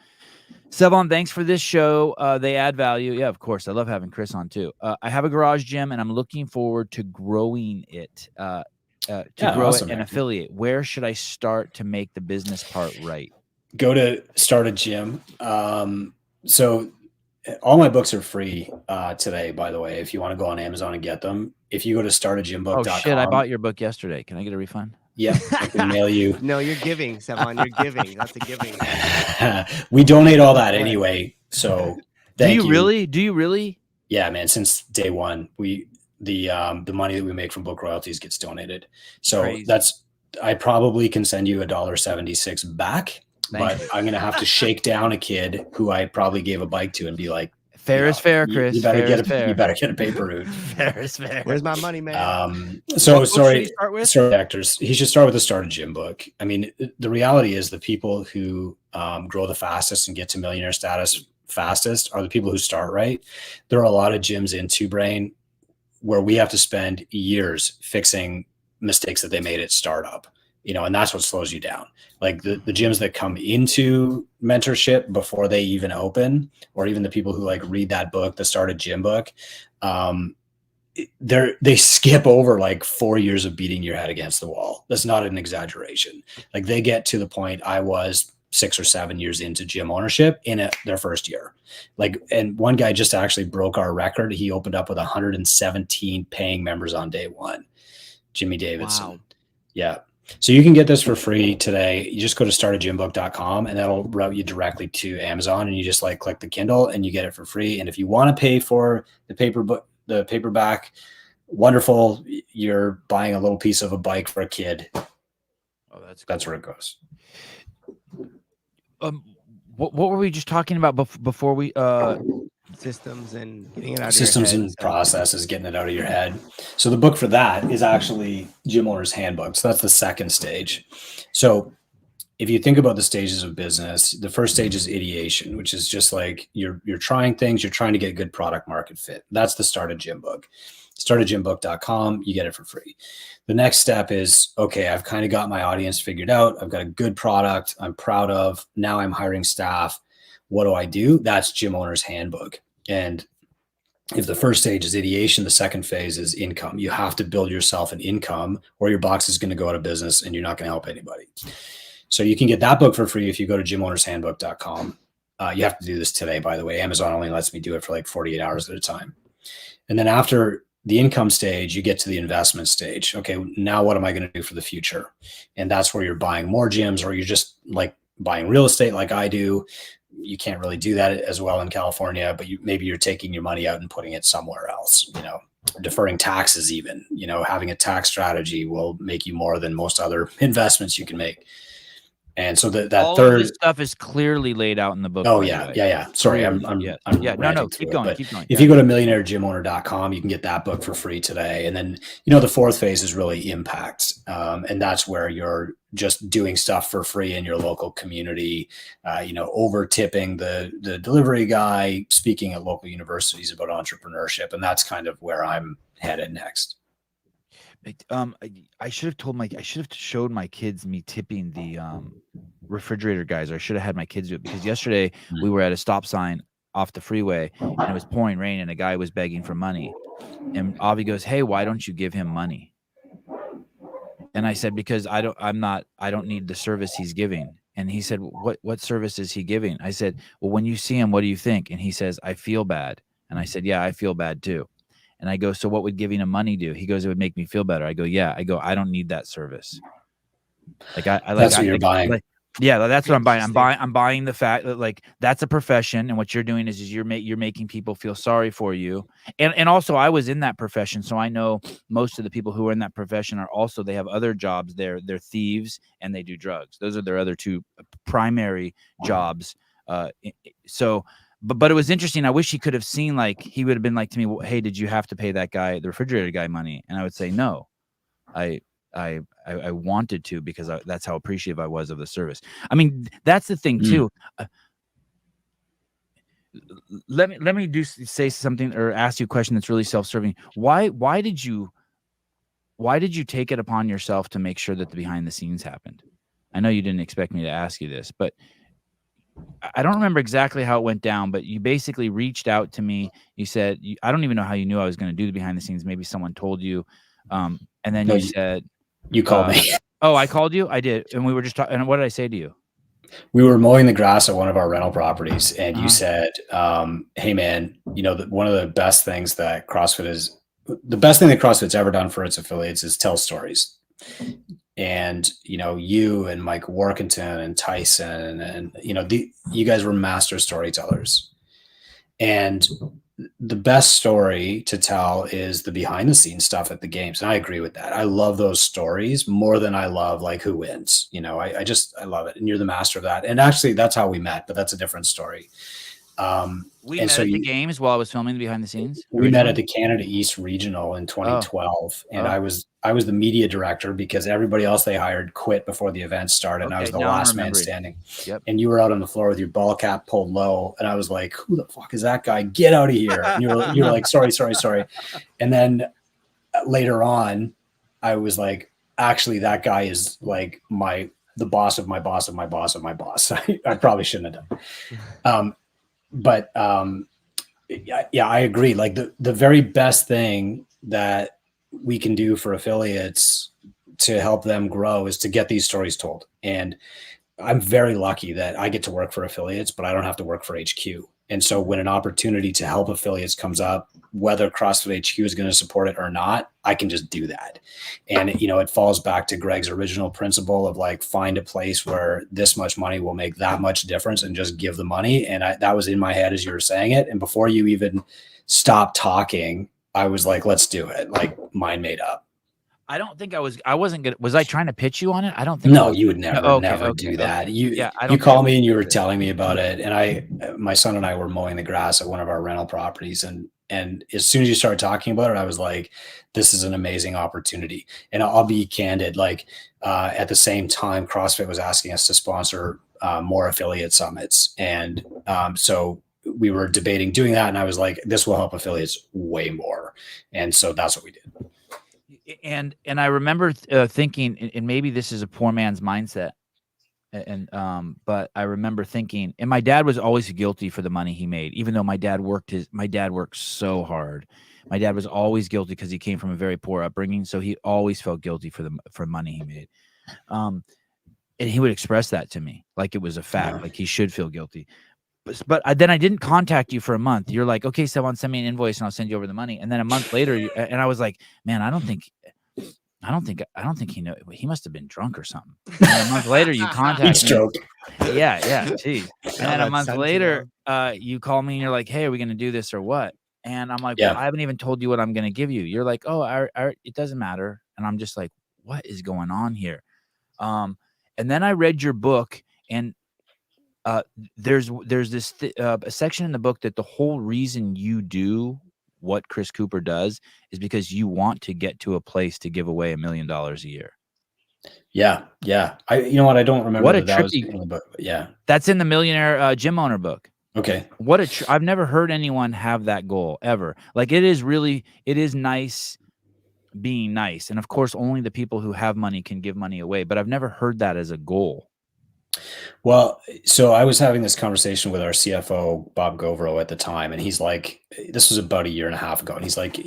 Sevan, thanks for this show. They add value. Yeah, of course. I love having Chris on too. I have a garage gym, and I'm looking forward to growing it. To grow awesome, it and affiliate. Where should I start to make the business part right? Go to Start a Gym. So all my books are free today, by the way, if you want to go on Amazon and get them. If you go to startagymbook.com. Oh, shit, I bought your book yesterday. Can I get a refund? Yeah, I can mail you. No, you're giving, Sevan. You're giving. That's a giving. We donate all that anyway. So thank you. Do you really? Yeah, man. Since day one, the money that we make from book royalties gets donated. So crazy. I probably can send you $1.76 back. But I'm going to have to shake down a kid who I probably gave a bike to and be like, Fair is fair, Chris. You better fair get is fair. You better get a paper route. Fair is fair. Where's my money, man? So What book should he start with? sorry, actors. He should start with the Start a Gym book. I mean, the reality is the people who grow the fastest and get to millionaire status fastest are the people who start right. There are a lot of gyms in Two Brain where we have to spend years fixing mistakes that they made at startup, and that's what slows you down. Like the gyms that come into mentorship before they even open, or even the people who like read that book, the Start a Gym book, they skip over like 4 years of beating your head against the wall. That's not an exaggeration. Like they get to the point I was 6 or 7 years into gym ownership in their first year. And one guy just actually broke our record. He opened up with 117 paying members on day one, Jimmy Davidson. Wow. Yeah. So you can get this for free today. You just go to startagymbook.com and that'll route you directly to Amazon, and you just like click the Kindle and you get it for free. And if you want to pay for the paperback, wonderful. You're buying a little piece of a bike for a kid. Oh, that's where it goes. What were we just talking about before we Systems and getting it out of systems your head, and processes, getting it out of your head. So the book for that is actually Gym Owner's Handbook. So that's the second stage. So if you think about the stages of business, the first stage is ideation, which is just like you're trying things, you're trying to get good product market fit. That's the Start a Gym book. Startagymbook.com, you get it for free. The next step is, okay, I've kind of got my audience figured out. I've got a good product I'm proud of. Now I'm hiring staff. What do I do? That's Gym Owner's Handbook. And if the first stage is ideation, the second phase is income. You have to build yourself an income or your box is going to go out of business and you're not going to help anybody. So you can get that book for free if you go to gymownershandbook.com. You have to do this today, by the way. Amazon only lets me do it for like 48 hours at a time. And then after the income stage, you get to the investment stage. Okay, now what am I going to do for the future? And that's where you're buying more gyms, or you're just like buying real estate like I do. You can't really do that as well in California, but maybe you're taking your money out and putting it somewhere else, deferring taxes even, having a tax strategy will make you more than most other investments you can make. And so that all third of this stuff is clearly laid out in the book. Oh yeah. Sorry, Clearly. I'm No, keep going. If you go to millionairegymowner.com, you can get that book for free today. And then, the fourth phase is really impact. And that's where you're just doing stuff for free in your local community, over tipping the delivery guy, speaking at local universities about entrepreneurship. And that's kind of where I'm headed next. I should have showed my kids me tipping the refrigerator guys, or I should have had my kids do it, because yesterday we were at a stop sign off the freeway and it was pouring rain and a guy was begging for money, and Avi goes, "Hey, why don't you give him money?" And I said, "Because I don't need the service he's giving." And he said, what service is he giving? I said, "Well, when you see him, what do you think?" And he says, "I feel bad." And I said, "Yeah, I feel bad too." And I go, "So what would giving him money do?" He goes, "It would make me feel better." I go, "Yeah." I go, "I don't need that service." Like that's what you're buying. Yeah, that's what I'm buying. I'm buying the fact that like that's a profession, and what you're doing is you're making people feel sorry for you. And also I was in that profession, so I know most of the people who are in that profession are also, they have other jobs. They're thieves and they do drugs. Those are their other two primary jobs. But it was interesting. I wish he could have seen, like, he would have been like to me, "Well, hey, did you have to pay that guy, the refrigerator guy, money?" And I would say, "No, I wanted to, because that's how appreciative I was of the service." I mean, that's the thing too. Let me say something, or ask you a question that's really self-serving. Why did you take it upon yourself to make sure that the behind the scenes happened? I know you didn't expect me to ask you this, but I don't remember exactly how it went down, but you basically reached out to me. You said, I don't even know how you knew I was going to do the behind the scenes. Maybe someone told you. And then you said, you called me. Oh, I called you? I did. And we were just talking. And what did I say to you? We were mowing the grass at one of our rental properties. And you said, "Hey man, one of the best things that CrossFit's ever done for its affiliates is tell stories." And, you and Mike Workington and Tyson and, you guys were master storytellers. And the best story to tell is the behind the scenes stuff at the games. And I agree with that. I love those stories more than I love like who wins. I love it. And you're the master of that. And actually that's how we met, but that's a different story. We and met so at the games while I was filming behind the scenes. we met at the Canada East Regional in 2012, and Oh. I was the media director because everybody else they hired quit before the event started, and I was the now I'm last man remembering. standing. Yep. And you were out on the floor with your ball cap pulled low, and I was like, "Who the fuck is that guy? Get out of here!" And you were like, "Sorry." And then later on, I was like, "Actually, that guy is like the boss of my boss of my boss of my boss." I probably shouldn't have done. But yeah, I agree. Like the very best thing that we can do for affiliates to help them grow is to get these stories told. And I'm very lucky that I get to work for affiliates, but I don't have to work for HQ. And so when an opportunity to help affiliates comes up, whether CrossFit HQ is going to support it or not, I can just do that. And, it falls back to Greg's original principle of like, find a place where this much money will make that much difference and just give the money. And that was in my head as you were saying it. And before you even stopped talking, I was like, let's do it. Like, mind made up. I don't think I wasn't good. Was I trying to pitch you on it? I don't think. No, you would never do that. You call me and you were telling me about it. And my son and I were mowing the grass at one of our rental properties. And as soon as you started talking about it, I was like, this is an amazing opportunity. And I'll be candid. Like at the same time, CrossFit was asking us to sponsor more affiliate summits. And so we were debating doing that. And I was like, this will help affiliates way more. And so that's what we did. And I remember thinking, and maybe this is a poor man's mindset, but I remember thinking, and my dad was always guilty for the money he made, even though my dad worked so hard. My dad was always guilty because he came from a very poor upbringing, so he always felt guilty for money he made. And he would express that to me like it was a fact, like he should feel guilty. But then I didn't contact you for a month. You're like, okay, Sevan, send me an invoice and I'll send you over the money. And then a month later, and I was like, man, I don't think he know. He must have been drunk or something. And a month later, you contact me. Yeah, geez. And then a month later, you call me and you're like, hey, are we going to do this or what? And I'm like, well, I haven't even told you what I'm going to give you. You're like, oh, it doesn't matter. And I'm just like, what is going on here? And then I read your book, and there's this a section in the book that the whole reason you do what Chris Cooper does is because you want to get to a place to give away $1 million a year. Yeah. You know what? I don't remember what a that was trippy in the book, but yeah. That's in the Millionaire Gym Owner book. Okay. I've never heard anyone have that goal ever. Like it is nice being nice. And of course, only the people who have money can give money away, but I've never heard that as a goal. Well, so I was having this conversation with our CFO, Bob Govro, at the time, and he's like, this was about 1.5 years ago. And he's like,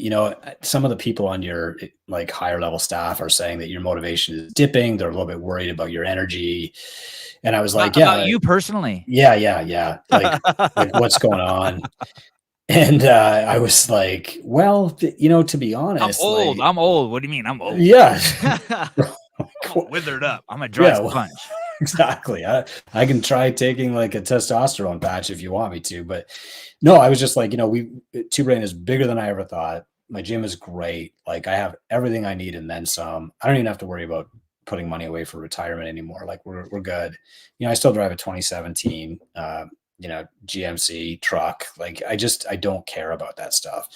some of the people on your like higher level staff are saying that your motivation is dipping. They're a little bit worried about your energy. And I was like, yeah. About you personally? Yeah. Like what's going on? And I was like, well, to be honest, I'm old. What do you mean? I'm old. Yeah. I'm withered up. I'm a dry sponge. Exactly. I can try taking like a testosterone patch if you want me to, but no, I was just like, Two Brain is bigger than I ever thought. My gym is great. Like I have everything I need and then some. I don't even have to worry about putting money away for retirement anymore. Like we're good. I still drive a 2017, GMC truck. Like I don't care about that stuff.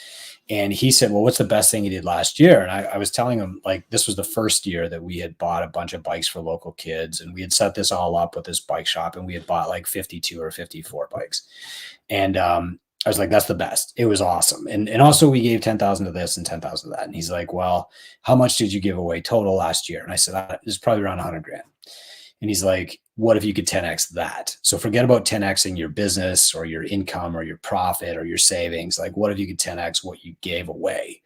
And he said, well, what's the best thing you did last year? And I was telling him, like, this was the first year that we had bought a bunch of bikes for local kids. And we had set this all up with this bike shop, and we had bought like 52 or 54 bikes. And I was like, that's the best. It was awesome. And also we gave 10,000 to this and 10,000 to that. And he's like, well, how much did you give away total last year? And I said, it was probably around 100 grand. And he's like, what if you could 10X that? So forget about 10Xing your business or your income or your profit or your savings. Like, what if you could 10X what you gave away?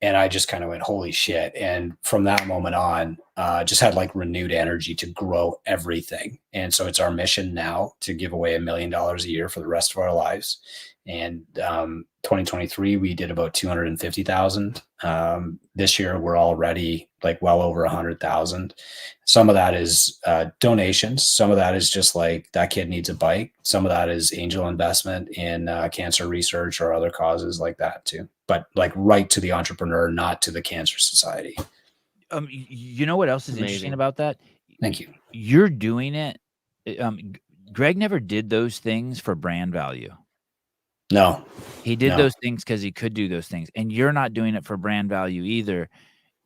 And I just kind of went, holy shit. And from that moment on, just had like renewed energy to grow everything. And so it's our mission now to give away $1 million a year for the rest of our lives. And 2023, we did about 250,000. This year, we're already like well over 100,000. Some of that is donations. Some of that is just like that kid needs a bike. Some of that is angel investment in cancer research or other causes like that too. But like right to the entrepreneur, not to the Cancer Society. You know what else is interesting about that? Thank you. You're doing it. Greg never did those things for brand value. No. He did No. those things because he could do those things. And you're not doing it for brand value either.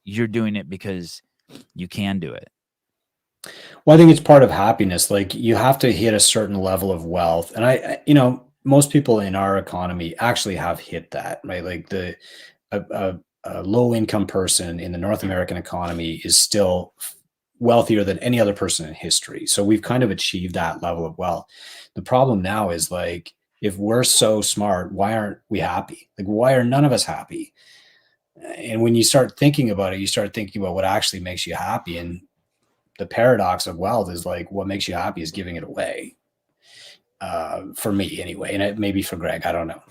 You're doing it because you can do it. Well, I think it's part of happiness. Like you have to hit a certain level of wealth. And most people in our economy actually have hit that, right? Like a low income person in the North American economy is still wealthier than any other person in history. So we've kind of achieved that level of wealth. The problem now is like, if we're so smart, why aren't we happy? Like, why are none of us happy? And when you start thinking about it, you start thinking about what actually makes you happy. And the paradox of wealth is like, what makes you happy is giving it away. For me anyway. And it maybe for Greg, I don't know.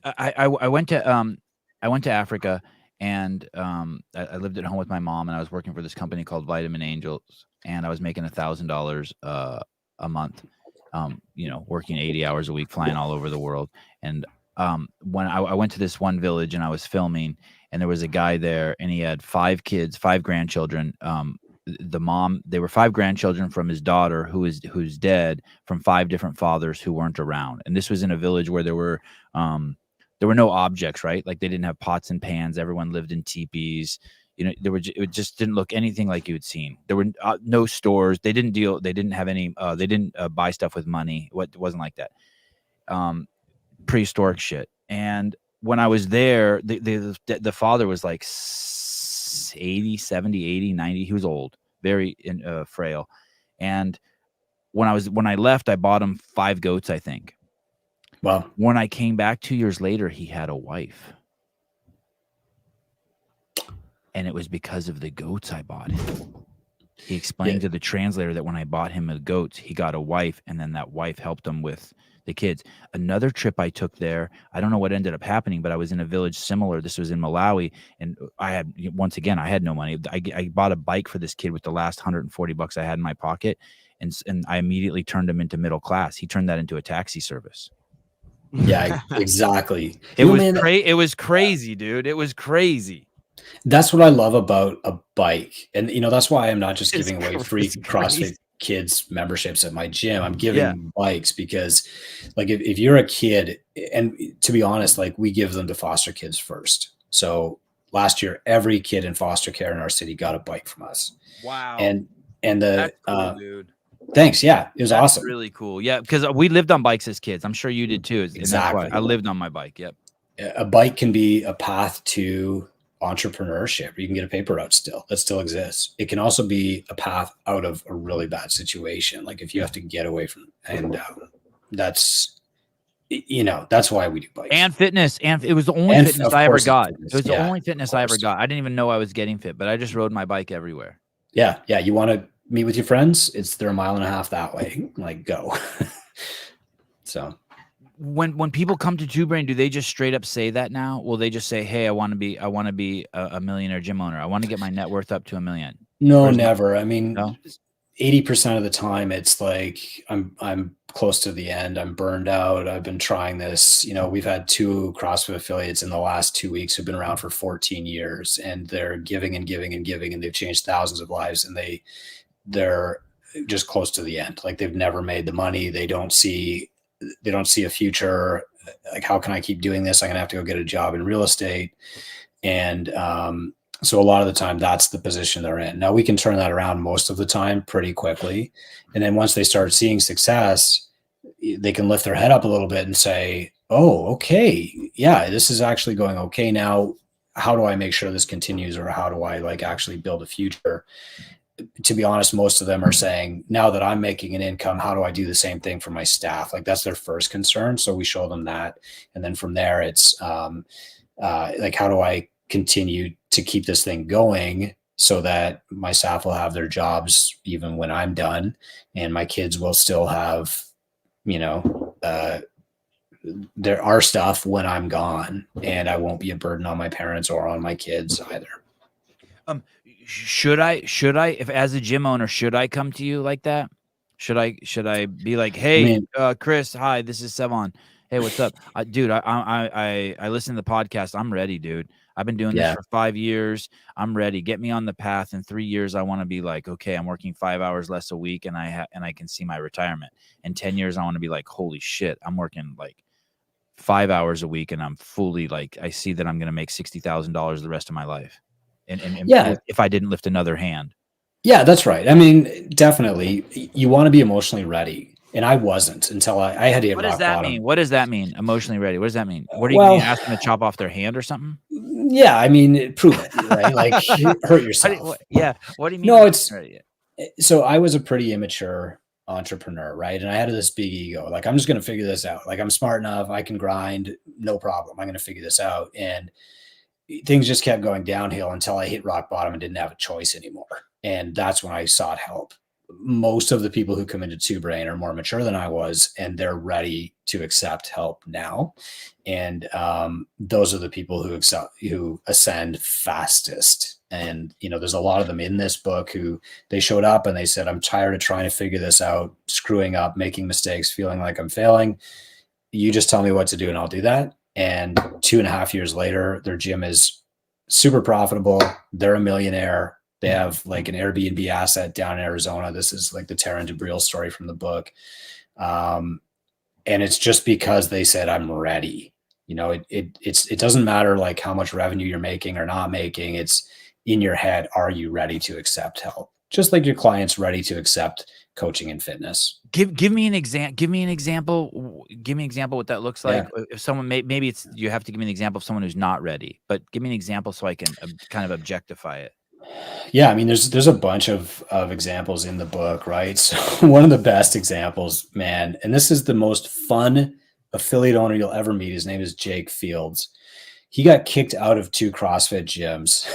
I went to Africa, and I lived at home with my mom, and I was working for this company called Vitamin Angels, and I was making $1,000 a month, working 80 hours a week, flying all over the world. And when I went to this one village and I was filming, and there was a guy there, and he had 5 kids, 5 grandchildren. The mom, they were 5 grandchildren from his daughter who's dead, from 5 different fathers who weren't around. And this was in a village where there were no objects, right? Like they didn't have pots and pans. Everyone lived in teepees. It just didn't look anything like you had seen. There were no stores. They didn't have any, they didn't buy stuff with money. It wasn't like that. Prehistoric shit. And when I was there, the father was like 80, 70, 80, 90. He was old, very frail. And when I left, I bought him 5 goats, I think. Wow. When I came back 2 years later, he had a wife. And it was because of the goats I bought him. He explained to the translator that when I bought him the goats, he got a wife, and then that wife helped him with the kids. Another trip I took there, I don't know what ended up happening, but I was in a village similar. This was in Malawi, and I had no money. I bought a bike for this kid with the last $140 I had in my pocket, and I immediately turned him into middle class. He turned that into a taxi service. Yeah, exactly. It was crazy, dude. It was crazy. That's what I love about a bike. And, that's why I'm not just giving away free CrossFit Kids memberships at my gym. I'm giving bikes because, like, if you're a kid, and to be honest, like, we give them to foster kids first. So last year, every kid in foster care in our city got a bike from us. Wow. And that's cool, dude. Thanks. Yeah, it was awesome. Really cool. Yeah, because we lived on bikes as kids. I'm sure you did too. Exactly. That's why I lived on my bike. Yep. A bike can be a path to entrepreneurship. You can get a paper route that still exists. It can also be a path out of a really bad situation. Like if you have to get away from, and that's why we do bikes. And fitness. And it was the only fitness I ever got. It was the only fitness I ever got. I didn't even know I was getting fit, but I just rode my bike everywhere. Yeah. Yeah. You want to meet with your friends? They're 1.5 miles that way. Like go. So when people come to Two Brain, do they just straight up say that now? Will they just say, "Hey, I want to be a millionaire gym owner. I want to get my net worth up to $1 million"? No, never. I mean, 80% of the time it's like I'm close to the end. I'm burned out. I've been trying this. We've had 2 CrossFit affiliates in the last 2 weeks who've been around for 14 years, and they're giving and giving and giving, and they've changed thousands of lives, and they're just close to the end. Like they've never made the money. They don't see a future. Like, how can I keep doing this? I'm going to have to go get a job in real estate. And so a lot of the time that's the position they're in. Now we can turn that around most of the time pretty quickly. And then once they start seeing success, they can lift their head up a little bit and say, oh, okay, yeah, this is actually going okay. Now, how do I make sure this continues? Or how do I actually build a future? To be honest, most of them are saying, now that I'm making an income, how do I do the same thing for my staff? Like that's their first concern. So we show them that. And then from there, it's how do I continue to keep this thing going so that my staff will have their jobs even when I'm done, and my kids will still have, our stuff when I'm gone, and I won't be a burden on my parents or on my kids either. Should I, if as a gym owner, should I come to you like that? Should I be like, hey, Chris, hi, this is Sevan. Hey, what's up? Dude, I listen to the podcast. I'm ready, dude. I've been doing this Yeah. for 5 years. I'm ready. Get me on the path. In 3 years, I want to be like, okay, I'm working 5 hours less a week, and I can see my retirement. In 10 years, I want to be like, holy shit, I'm working like 5 hours a week, and I'm fully like, I see that I'm going to make $60,000 the rest of my life. And Yeah. if I didn't lift another hand. Yeah, that's right. I mean, definitely you want to be emotionally ready. And I wasn't until I had to hit What does rock that bottom. mean? What does that mean? Emotionally ready. What does that mean? What are you Well- going to ask them to chop off their hand or something? Yeah, I mean, prove it, right? Like hurt yourself. Yeah. What do you mean? No, it's ready? so I was a pretty immature entrepreneur, right? And I had this big ego. Like, I'm just going to figure this out. Like, I'm smart enough. I can grind. No problem. I'm going to figure this out. And things just kept going downhill until I hit rock bottom and didn't have a choice anymore. And that's when I sought help. Most of the people who come into Two Brain are more mature than I was, and they're ready to accept help now. And those are the people who ascend fastest. And, you know, there's a lot of them in this book who they showed up and they said, I'm tired of trying to figure this out, screwing up, making mistakes, feeling like I'm failing. You just tell me what to do and I'll do that. And 2.5 years later, their gym is super profitable. They're a millionaire. They have like an Airbnb asset down in Arizona. This is like the Taryn DeBriel story from the book. And it's just because they said, I'm ready. You know, it doesn't matter like how much revenue you're making or not making. It's in your head. Are you ready to accept help? Just like your client's ready to accept coaching and fitness. Give me an example. Give me an example. Give me an example what that looks like. Yeah. If someone maybe it's you have to give me an example of someone who's not ready, but give me an example so I can kind of objectify it. Yeah, I mean, there's a bunch of examples in the book, right? So one of the best examples, man, and this is the most fun affiliate owner you'll ever meet. His name is Jake Fields. He got kicked out of 2 CrossFit gyms,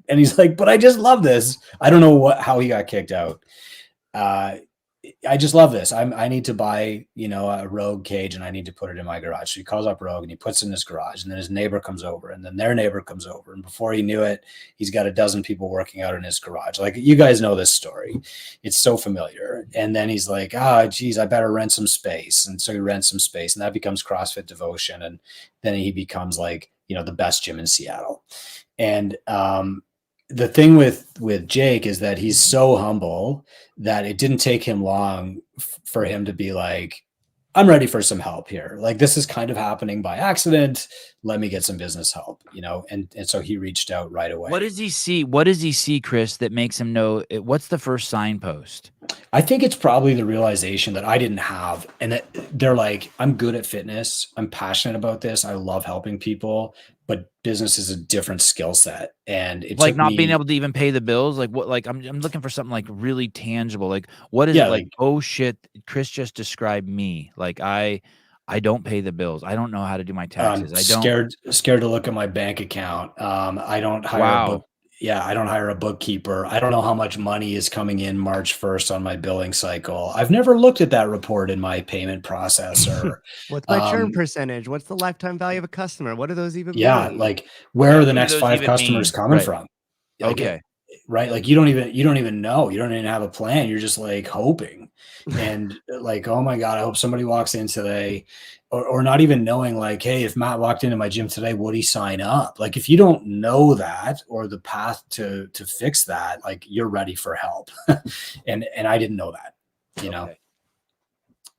and he's like, "But I just love this." I don't know how he got kicked out. I just love this. I need to buy, you know, a Rogue cage and I need to put it in my garage. So he calls up Rogue and he puts it in his garage, and then his neighbor comes over, and then their neighbor comes over. And before he knew it, he's got a dozen people working out in his garage. Like, you guys know this story. It's so familiar. And then he's like, geez, I better rent some space. And so he rents some space, and that becomes CrossFit Devotion. And then he becomes like, you know, the best gym in Seattle. And, the thing with Jake is that he's so humble that it didn't take him long for him to be like, I'm ready for some help here. Like, this is kind of happening by accident. Let me get some business help, you know? And so he reached out right away. What does he see? What does he see, Chris, that makes him know what's the first signpost? I think it's probably the realization that I didn't have, and that they're like, I'm good at fitness. I'm passionate about this. I love helping people, but business is a different skill set. And it's like not being able to even pay the bills. Like what, like I'm looking for something like really tangible. Like what is it like, oh shit, Chris just described me. Like I don't pay the bills. I don't know how to do my taxes. Scared to look at my bank account. I don't hire I don't hire a bookkeeper. I don't know how much money is coming in March 1st on my billing cycle. I've never looked at that report in my payment processor. What's my churn percentage? What's the lifetime value of a customer? What do those even mean? Like where are the next 5 customers coming from? Like, okay. Right. Like you don't even know. You don't even have a plan. You're just like hoping. And like, oh my God, I hope somebody walks in today. Or not even knowing like, hey, if Matt walked into my gym today, would he sign up? Like, if you don't know that or the path to fix that, like you're ready for help. and I didn't know that, you know?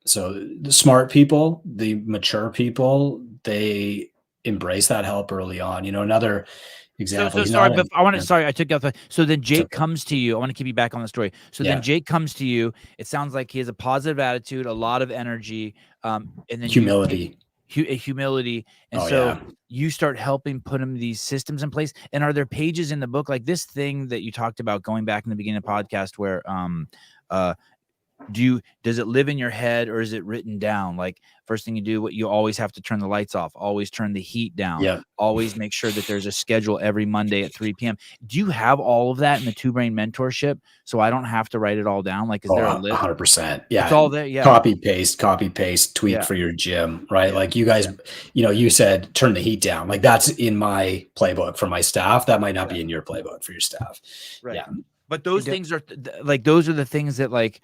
So the smart people, the mature people, they embrace that help early on. You know, another example. Sorry, but I took out so then Jake comes to you. I want to keep you back on the story. So then Jake comes to you. It sounds like he has a positive attitude, a lot of energy, and then humility. Humility. And you start helping put him these systems in place. And are there pages in the book like this thing that you talked about going back in the beginning of the podcast where does it live in your head or is it written down? Like first thing you do, what you always have to turn the lights off, always turn the heat down, always make sure that there's a schedule every Monday at 3 p.m. Do you have all of that in the Two Brain mentorship? So I don't have to write it all down. Like, is there a list? 100%. Yeah. It's all there. Yeah. Copy, paste, tweak for your gym, right? Like you guys, you know, you said, turn the heat down. Like that's in my playbook for my staff. That might not be in your playbook for your staff. Right. Yeah. But those things are like, those are the things that like,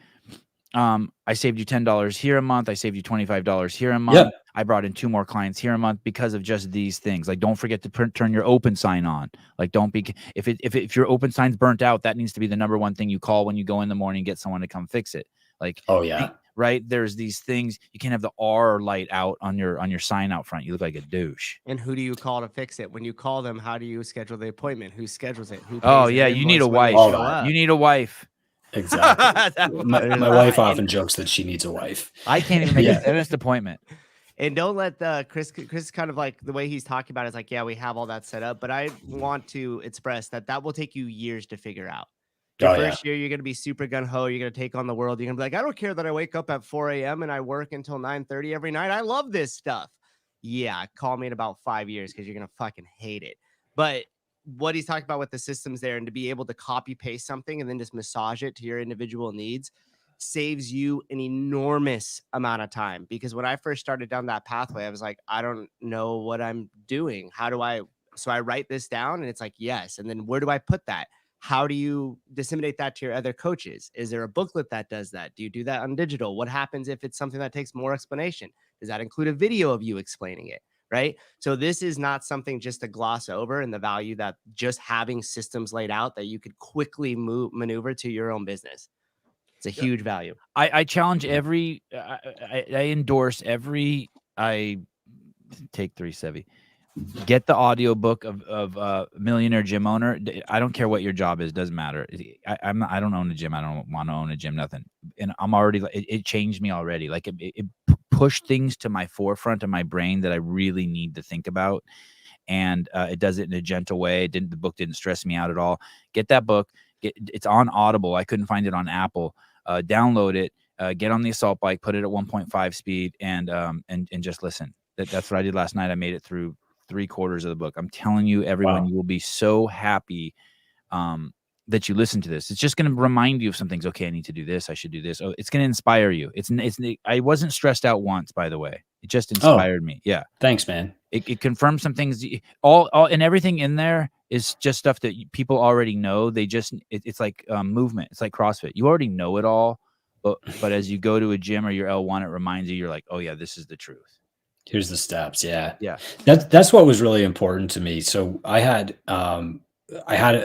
I saved you $10 here a month. I saved you $25 here a month. Yep. I brought in 2 more clients here a month because of just these things. Like, don't forget to turn your open sign on. Like, don't be if your open sign's burnt out, that needs to be the number one thing you call when you go in the morning, get someone to come fix it. Like, Oh yeah. right? There's these things. You can't have the R light out on your sign out front. You look like a douche. And who do you call to fix it? When you call them, how do you schedule the appointment? Who schedules it? Who pays Oh their yeah, you need a invoice when they wife. show up? You need a wife. Exactly. My wife often jokes that she needs a wife. I can't even make Yeah. a dentist appointment. And don't let Chris is kind of like the way he's talking about it is like, yeah, we have all that set up, but I want to express that will take you years to figure out. The Oh, yeah. first year, you're going to be super gung-ho. You're going to take on the world. You're going to be like, I don't care that I wake up at 4 a.m. and I work until 9:30 every night. I love this stuff. Yeah, call me in about 5 years because you're going to fucking hate it. But what he's talking about with the systems there and to be able to copy paste something and then just massage it to your individual needs saves you an enormous amount of time. Because when I first started down that pathway, I was like, I don't know what I'm doing. So I write this down and it's like, yes. And then where do I put that? How do you disseminate that to your other coaches? Is there a booklet that does that? Do you do that on digital? What happens if it's something that takes more explanation? Does that include a video of you explaining it? Right. So this is not something just to gloss over, and the value that just having systems laid out that you could quickly maneuver to your own business. It's a huge value. I challenge every. I endorse every. I take 3 Sevi. Get the audiobook of Millionaire Gym Owner. I don't care what your job is, doesn't matter. I don't own a gym. I don't want to own a gym, nothing. And I'm already it changed me already. Like it pushed things to my forefront of my brain that I really need to think about. And it does it in a gentle way. The book didn't stress me out at all. Get that book. It's on Audible. I couldn't find it on Apple. Download it. Get on the assault bike. Put it at 1.5 speed and just listen. That's what I did last night. I made it through 3/4 of the book. I'm telling you, everyone, Wow. you will be so happy that you listen to this. It's just going to remind you of some things. Okay, I need to do this. I should do this. Oh, it's going to inspire you. I wasn't stressed out once, by the way. It just inspired me. Yeah. Thanks, man. It confirms some things. All and everything in there is just stuff that people already know. They just it's like movement. It's like CrossFit. You already know it all, but as you go to a gym or your L1, it reminds you. You're like, oh yeah, this is the truth. Here's the steps. Yeah. Yeah. That's what was really important to me. So I had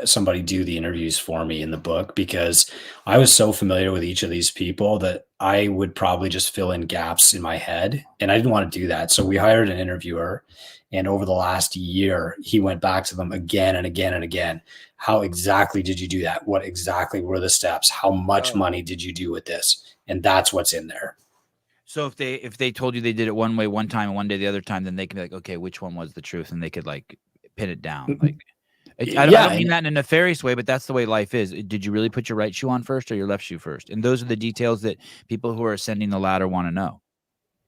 somebody do the interviews for me in the book because I was so familiar with each of these people that I would probably just fill in gaps in my head, and I didn't want to do that. So we hired an interviewer, and over the last year, he went back to them again and again and again. How exactly did you do that? What exactly were the steps? How much money did you do with this? And that's what's in there. So if they told you they did it one way one time and one day the other time, then they can be like, okay, which one was the truth? And they could like pin it down. Like, I don't mean that in a nefarious way, but that's the way life is. Did you really put your right shoe on first or your left shoe first? And those are the details that people who are ascending the ladder want to know.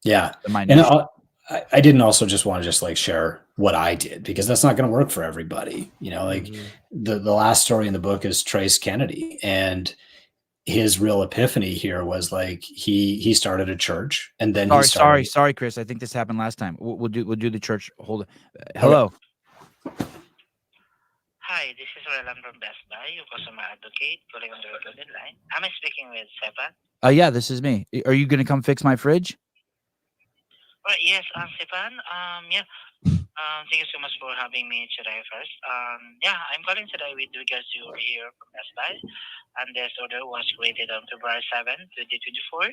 Yeah. And I didn't also just want to just like share what I did, because that's not going to work for everybody. You know, like the last story in the book is Trace Kennedy, and his real epiphany here was like he started a church, and then sorry, Chris. I think this happened last time. We'll do the church. Hold it. Hello. Hi, this is Roland from Best Buy, your customer advocate, calling on the recorded line. Am I speaking with Sevan? Yeah, this is me. Are you going to come fix my fridge? Right, yes, Sevan. Thank you so much for having me today first. I'm calling today with regards to your here from Best Buy. And this order was created on February 7, 2024.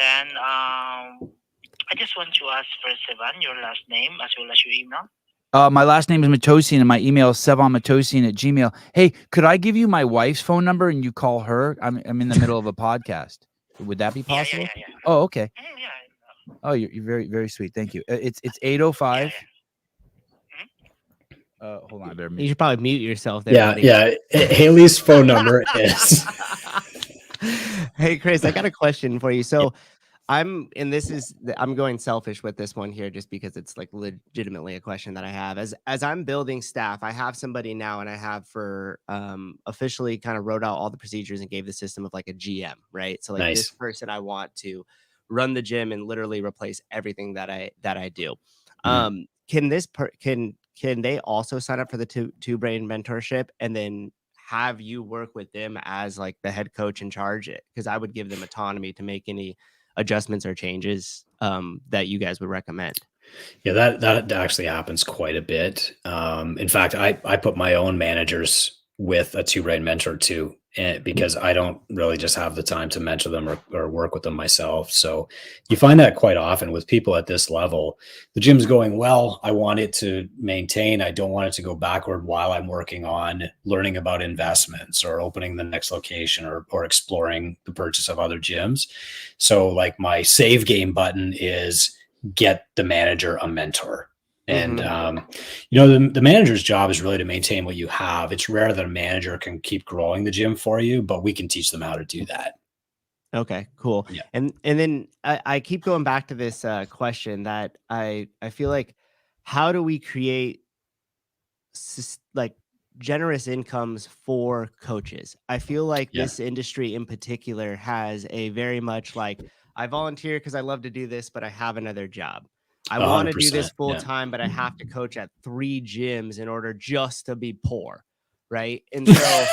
Then I just want to ask first, Sevan, your last name as well as your email. My last name is Matosian and my email is sevanmatosian@gmail.com. Hey, could I give you my wife's phone number and you call her? I'm in the middle of a podcast. Would that be possible? Yeah. Oh, okay. Yeah. Oh, you're very, very sweet. Thank you. It's 805. Hold on. I better mute. You should probably mute yourself there. Yeah. Buddy. Yeah. Haley's phone number is. Hey, Chris, I got a question for you. So I'm going selfish with this one here just because it's like legitimately a question that I have. As I'm building staff, I have somebody now, and I have for officially kind of wrote out all the procedures and gave the system of like a GM, right? So like this person I want to run the gym and literally replace everything that I do. Can they also sign up for the two brain mentorship? And then have you work with them as like the head coach in charge? Because I would give them autonomy to make any adjustments or changes that you guys would recommend. Yeah, that actually happens quite a bit. In fact, I put my own managers with a two-brain mentor too, because I don't really just have the time to mentor them or work with them myself. So you find that quite often with people at this level. The gym's going well. I want it to maintain. I don't want it to go backward while I'm working on learning about investments or opening the next location or exploring the purchase of other gyms. So like my save game button is get the manager a mentor. And, the manager's job is really to maintain what you have. It's rare that a manager can keep growing the gym for you, but we can teach them how to do that. Okay, cool. Yeah. And then I keep going back to this question that I feel like, how do we create like generous incomes for coaches? I feel like this industry in particular has a very much like, I volunteer because I love to do this, but I have another job. I want to do this full time, but I have to coach at 3 gyms in order just to be poor, right? And so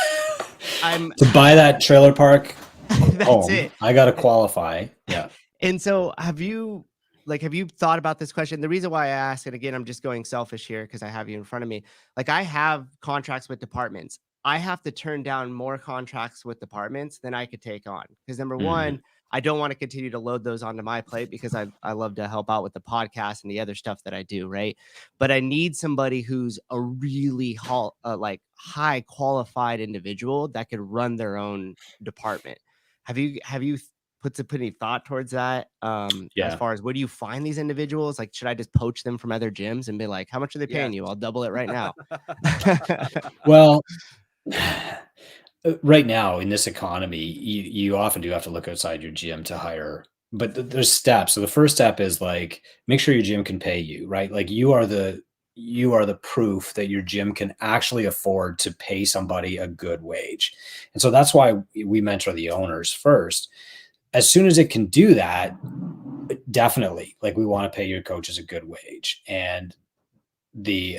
I'm to buy that trailer park. That's it. I got to qualify. Yeah. And so have you thought about this question? The reason why I ask, and again, I'm just going selfish here because I have you in front of me. Like, I have contracts with departments. I have to turn down more contracts with departments than I could take on. Because number one, I don't want to continue to load those onto my plate because I love to help out with the podcast and the other stuff that I do, right? But I need somebody who's a really high qualified individual that could run their own department. Have you put any thought towards that? As far as, where do you find these individuals? Like, should I just poach them from other gyms and be like, how much are they paying you? I'll double it right now. Well, right now in this economy, you often do have to look outside your gym to hire, but there's steps. So the first step is like, make sure your gym can pay you, right? Like you are the proof that your gym can actually afford to pay somebody a good wage. And so that's why we mentor the owners first. As soon as it can do that, definitely, like, we want to pay your coaches a good wage. And the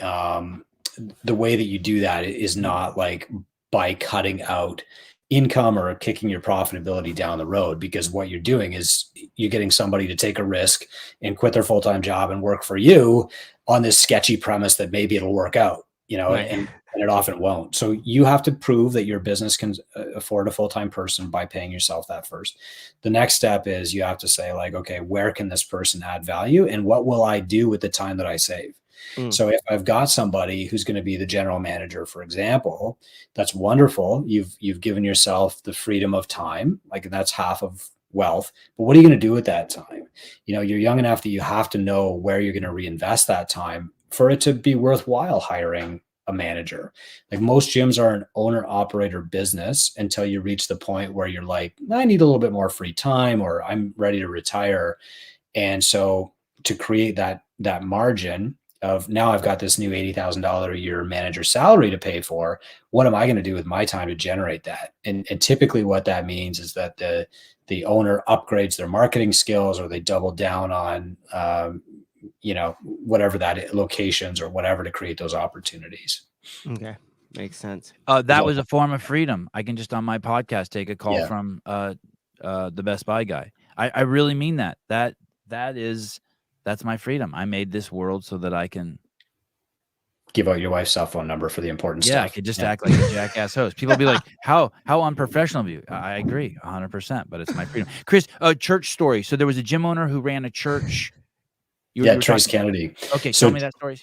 way that you do that is not like by cutting out income or kicking your profitability down the road, because what you're doing is you're getting somebody to take a risk and quit their full-time job and work for you on this sketchy premise that maybe it'll work out, Right. and it often won't. So you have to prove that your business can afford a full-time person by paying yourself that first. The next step is you have to say, like, okay, where can this person add value and what will I do with the time that I save? So if I've got somebody who's going to be the general manager, for example, that's wonderful. You've given yourself the freedom of time, like that's half of wealth. But what are you going to do with that time? You're young enough that you have to know where you're going to reinvest that time for it to be worthwhile hiring a manager. Like, most gyms are an owner operator business until you reach the point where you're like, I need a little bit more free time, or I'm ready to retire. And so to create that margin of, now I've got this new $80,000 a year manager salary to pay for, what am I going to do with my time to generate that? And typically what that means is that the owner upgrades their marketing skills, or they double down on, whatever that locations or whatever, to create those opportunities. Okay. Makes sense. That was a form of freedom. I can just, on my podcast, take a call from the Best Buy guy. I really mean that. That's my freedom. I made this world so that I can give out your wife's cell phone number for the important stuff. I could just act like a jackass host. People be like, how unprofessional of you. I agree 100%, but it's my freedom. Chris, church story. So there was a gym owner who ran a church. Trace Kennedy. Okay, tell me that story.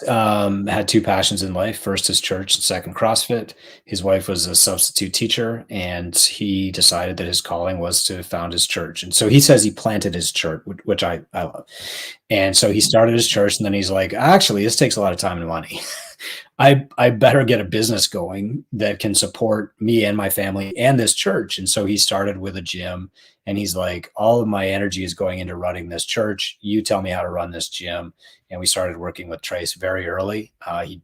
Had 2 passions in life. First is church, and second CrossFit. His wife was a substitute teacher, and he decided that his calling was to found his church. And so he says he planted his church, which I love. And so he started his church, and then he's like, actually, this takes a lot of time and money. I better get a business going that can support me and my family and this church. And so he started with a gym, and he's like, all of my energy is going into running this church. You tell me how to run this gym. And we started working with Trace very early. He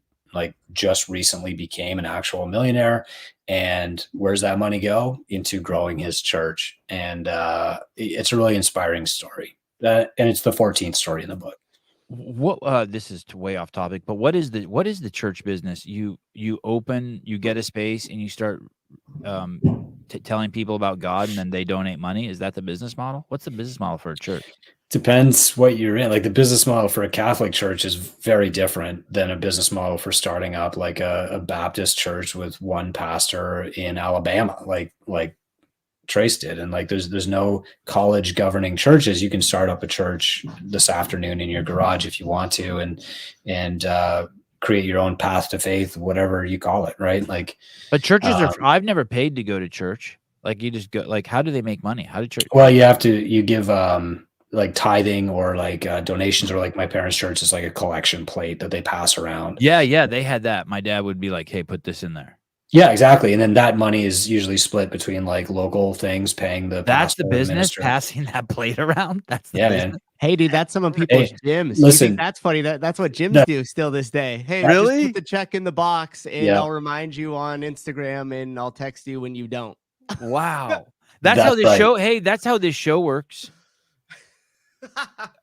just recently became an actual millionaire. And where's that money go? Into growing his church. And it's a really inspiring story. And it's the 14th story in the book. What this is way off topic, but what is the church business? You open, you get a space, and you start telling people about God, and then they donate money. Is that the business model? What's the business model for a church? Depends what you're in. Like the business model for a Catholic church is very different than a business model for starting up like a Baptist church with one pastor in Alabama, like Trace did. And like there's no college governing churches. You can start up a church this afternoon in your garage if you want to, and create your own path to faith, whatever you call it, right? Like, but churches are. I've never paid to go to church. Like you just go. Like, how do they make money? How do church? Well, you give like tithing or like donations, or like my parents' church is like a collection plate that they pass around. Yeah, they had that. My dad would be like, "Hey, put this in there." Yeah, exactly. And then that money is usually split between like local things, paying the That's the pastor, business, minister. passing that plate around. That's the Yeah, business. man. Hey, dude, that's some of people's gyms. You listen. think that's funny. That's what gyms do still this day. Hey, Really? just put the check in the box, and Yeah. I'll remind you on Instagram, and I'll text you when you don't. Wow. That's how That's this right. show. Hey, that's how this show works.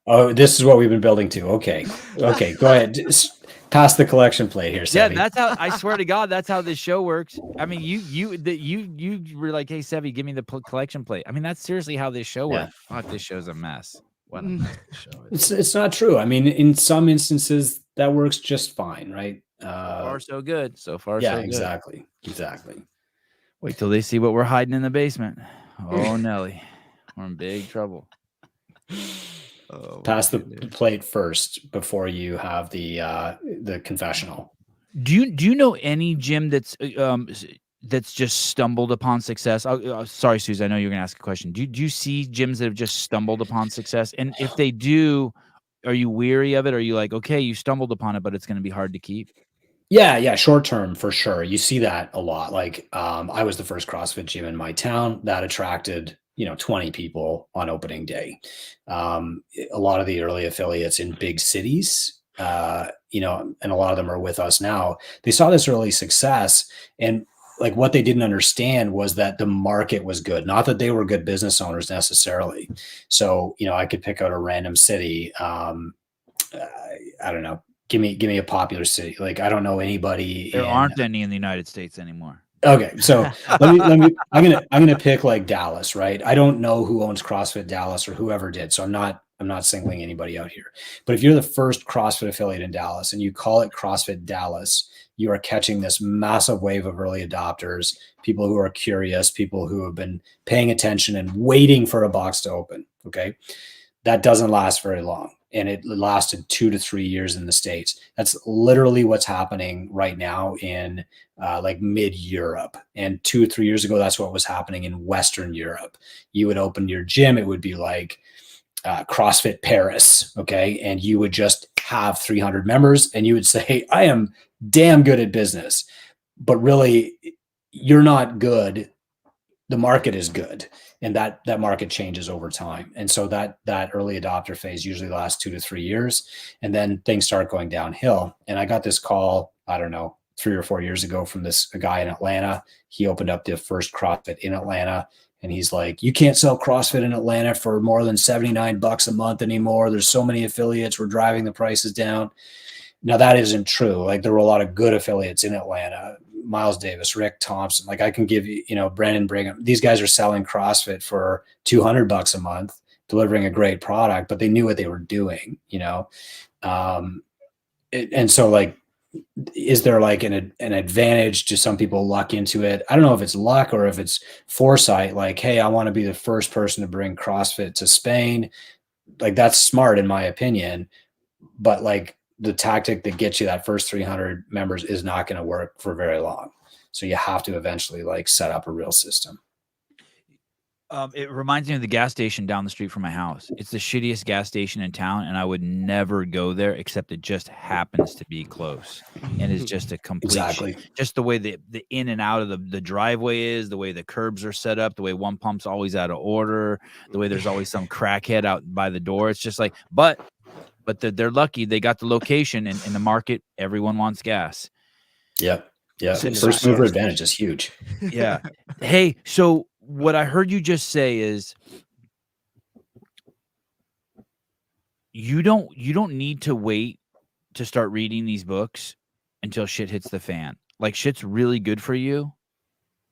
Oh, this is what we've been building to. Okay, go ahead. Just pass the collection plate here, Yeah, Sevi. that's how. I swear to God, that's how this show works. I mean, you were like, "Hey, Sevi, give me the collection plate." I mean, that's seriously how this show Yeah. works. Fuck, this show's a mess. What a mess this show is. It's not true. I mean, in some instances that works just fine, right? So far, so good. So far, Yeah, so good. exactly. Wait till they see what we're hiding in the basement. Oh, Nelly, we're in big trouble. Oh, Pass the plate first before you have the confessional. Do you know any gym that's just stumbled upon success? Sorry, Suze, I know you're gonna ask a question. Do you see gyms that have just stumbled upon success? And if they do, are you weary of it? Are you like, okay, you stumbled upon it, but it's gonna be hard to keep? Yeah, short term for sure. You see that a lot. Like I was the first CrossFit gym in my town that attracted 20 people on opening day. A lot of the early affiliates in big cities, and a lot of them are with us now. They saw this early success, and like what they didn't understand was that the market was good, not that they were good business owners necessarily. So I could pick out a random city. I don't know. Give me a popular city. Like I don't know anybody. There aren't any in the United States anymore. Okay, so let me. I'm gonna pick like Dallas, right? I don't know who owns CrossFit Dallas or whoever did, so I'm not singling anybody out here. But if you're the first CrossFit affiliate in Dallas and you call it CrossFit Dallas, you are catching this massive wave of early adopters, people who are curious, people who have been paying attention and waiting for a box to open. Okay, that doesn't last very long. And it lasted 2 to 3 years in the States. That's literally what's happening right now in like mid-Europe. And 2 or 3 years ago, that's what was happening in Western Europe. You would open your gym, it would be like CrossFit Paris, okay? And you would just have 300 members and you would say, I am damn good at business. But really, you're not good. The market is good. And that market changes over time. And so that early adopter phase usually lasts 2 to 3 years. And then things start going downhill. And I got this call, I don't know, 3 or 4 years ago from a guy in Atlanta. He opened up the first CrossFit in Atlanta. And he's like, you can't sell CrossFit in Atlanta for more than $79 a month anymore. There's so many affiliates. We're driving the prices down. Now that isn't true. Like there were a lot of good affiliates in Atlanta. Miles Davis, Rick Thompson. Like I can give you, Brandon Brigham. These guys are selling CrossFit for $200 a month, delivering a great product, but they knew what they were doing, and so like, is there like an advantage to some people luck into it? I don't know if it's luck or if it's foresight. Like, hey, I want to be the first person to bring CrossFit to Spain. Like that's smart in my opinion, but like, the tactic that gets you that first 300 members is not going to work for very long. So you have to eventually like set up a real system. It reminds me of the gas station down the street from my house. It's the shittiest gas station in town, and I would never go there except it just happens to be close. And it's just a complete just the way the in and out of the driveway is, the way the curbs are set up, the way one pump's always out of order, the way there's always some crackhead out by the door. It's just like, but they're lucky they got the location and in the market. Everyone wants gas. Yep. Yeah. First mover advantage is huge. Yeah. Hey, so what I heard you just say is you don't need to wait to start reading these books until shit hits the fan. Like shit's really good for you,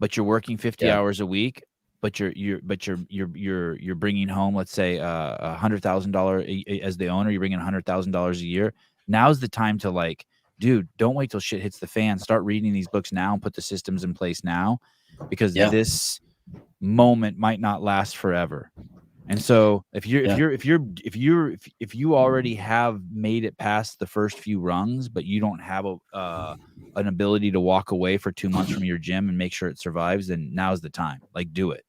but you're working 50 hours a week, but you're bringing home, let's say, $100,000 as the owner, you're bringing $100,000 a year. Now's the time to like, dude, don't wait till shit hits the fan. Start reading these books now and put the systems in place now, because this moment might not last forever. And so if you already have made it past the first few rungs, but you don't have an ability to walk away for 2 months from your gym and make sure it survives, then now's the time. Like, do it.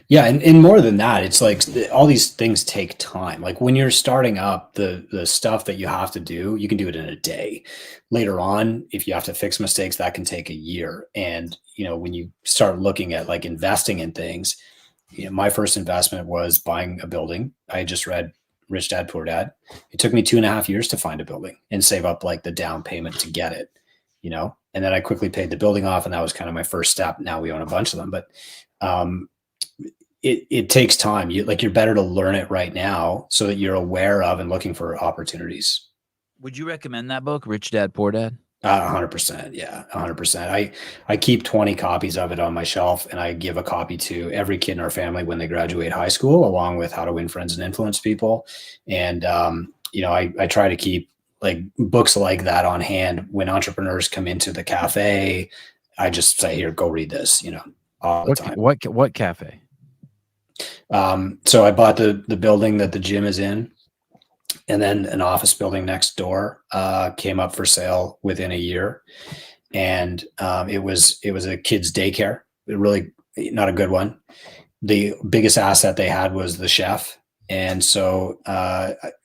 Yeah, and more than that, it's like all these things take time. Like when you're starting up, the stuff that you have to do, you can do it in a day. Later on, if you have to fix mistakes, that can take a year. And when you start looking at like investing in things, my first investment was buying a building. I just read Rich Dad Poor Dad. It took me 2.5 years to find a building and save up like the down payment to get it, and then I quickly paid the building off, and that was kind of my first step. Now we own a bunch of them, but it takes time. You're better to learn it right now so that you're aware of and looking for opportunities. Would you recommend that book, Rich Dad Poor Dad? 100%. Yeah, 100%. I keep 20 copies of it on my shelf, and I give a copy to every kid in our family when they graduate high school, along with How to Win Friends and Influence People. And, I try to keep like books like that on hand when entrepreneurs come into the cafe. I just say, here, go read this, all the time. What cafe? So I bought the building that the gym is in, and then an office building next door came up for sale within a year. And it was a kid's daycare. Really not a good one. The biggest asset they had was the chef. And so,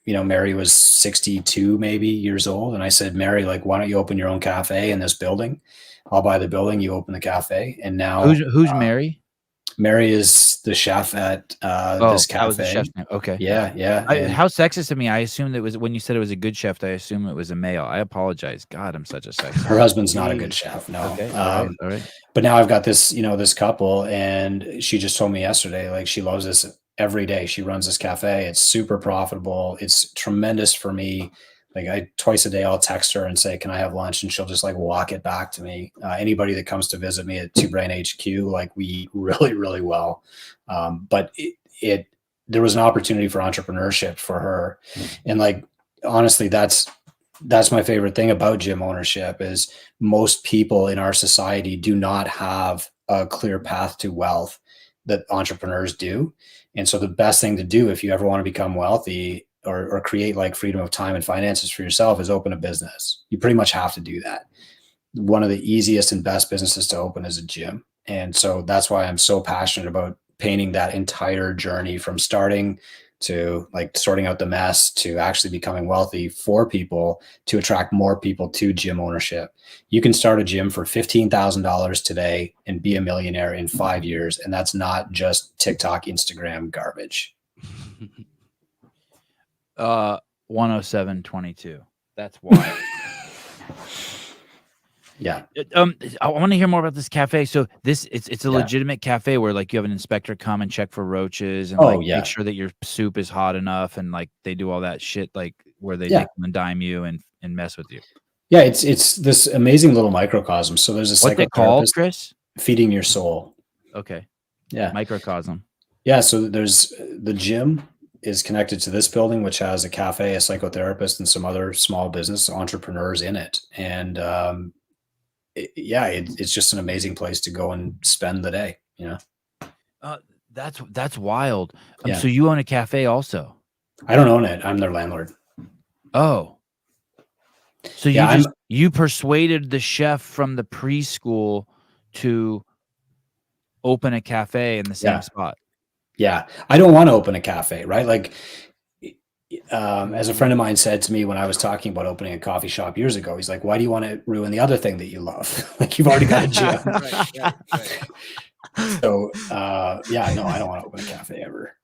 Mary was 62 maybe years old. And I said, Mary, like, why don't you open your own cafe in this building? I'll buy the building, you open the cafe. And now who's Mary? Mary is the chef at this cafe. That was the chef's name. Okay. Yeah. How sexist of me. I assumed it was, when you said it was a good chef, I assumed it was a male. I apologize. God, I'm such a sexist. Her husband's not a good chef. No. Okay. All right. But now I've got this, this couple, and she just told me yesterday, like, she loves this every day. She runs this cafe. It's super profitable. It's tremendous for me. Like twice a day, I'll text her and say, can I have lunch? And she'll just like walk it back to me. Anybody that comes to visit me at Two Brain HQ, like, we eat really, really well. But there was an opportunity for entrepreneurship for her. And like, honestly, that's my favorite thing about gym ownership is most people in our society do not have a clear path to wealth that entrepreneurs do. And so the best thing to do if you ever want to become wealthy or create like freedom of time and finances for yourself is open a business. You pretty much have to do that. One of the easiest and best businesses to open is a gym. And so that's why I'm so passionate about painting that entire journey from starting to like sorting out the mess to actually becoming wealthy for people to attract more people to gym ownership. You can start a gym for $15,000 today and be a millionaire in 5 years. And that's not just TikTok, Instagram garbage. 107.22. That's wild. Yeah. I want to hear more about this cafe. So it's a legitimate cafe where like you have an inspector come and check for roaches and make sure that your soup is hot enough, and like they do all that shit like where they nickel and dime you and mess with you. Yeah, it's this amazing little microcosm. So there's a what's it called, Chris? Feeding Your Soul. Okay. Yeah. Microcosm. Yeah. So there's the gym is connected to this building, which has a cafe, a psychotherapist, and some other small business entrepreneurs in it. And it's just an amazing place to go and spend the day. That's wild. So you own a cafe also? I don't own it. I'm their landlord. Oh, so you persuaded the chef from the preschool to open a cafe in the same spot. Yeah. I don't want to open a cafe, right? Like, as a friend of mine said to me when I was talking about opening a coffee shop years ago, he's like, why do you want to ruin the other thing that you love? Like, you've already got a gym. Right. So, no, I don't want to open a cafe ever.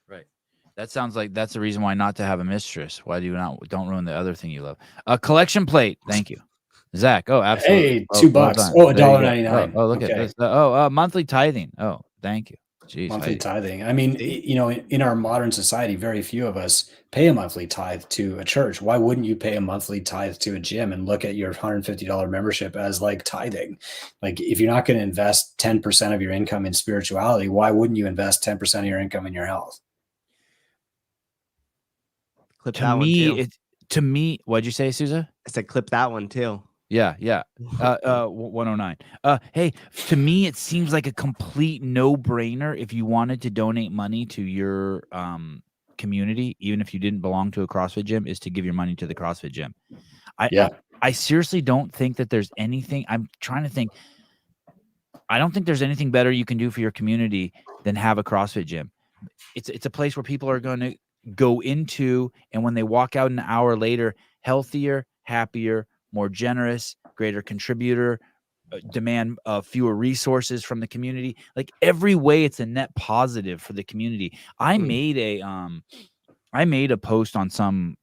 Right. That sounds like that's the reason why not to have a mistress. Why do you don't ruin the other thing you love? A collection plate. Thank you. Zach. Oh, absolutely. Hey, $2. $1.99. Oh, look at this. Monthly tithing. Oh, thank you. Jeez, monthly tithing. I mean, in our modern society, very few of us pay a monthly tithe to a church. Why wouldn't you pay a monthly tithe to a gym and look at your $150 membership as like tithing? Like, if you're not going to invest 10% of your income in spirituality, why wouldn't you invest 10% of your income in your health? Clip that one too. What'd you say, Souza? I said clip that one too. Yeah. 109. Hey, to me, it seems like a complete no-brainer if you wanted to donate money to your community, even if you didn't belong to a CrossFit gym, is to give your money to the CrossFit gym. I seriously don't think that there's anything. I'm trying to think. I don't think there's anything better you can do for your community than have a CrossFit gym. It's a place where people are going to go into, and when they walk out an hour later, healthier, happier, more generous, greater contributor, demand fewer resources from the community. Like, every way, it's a net positive for the community. I made a post on some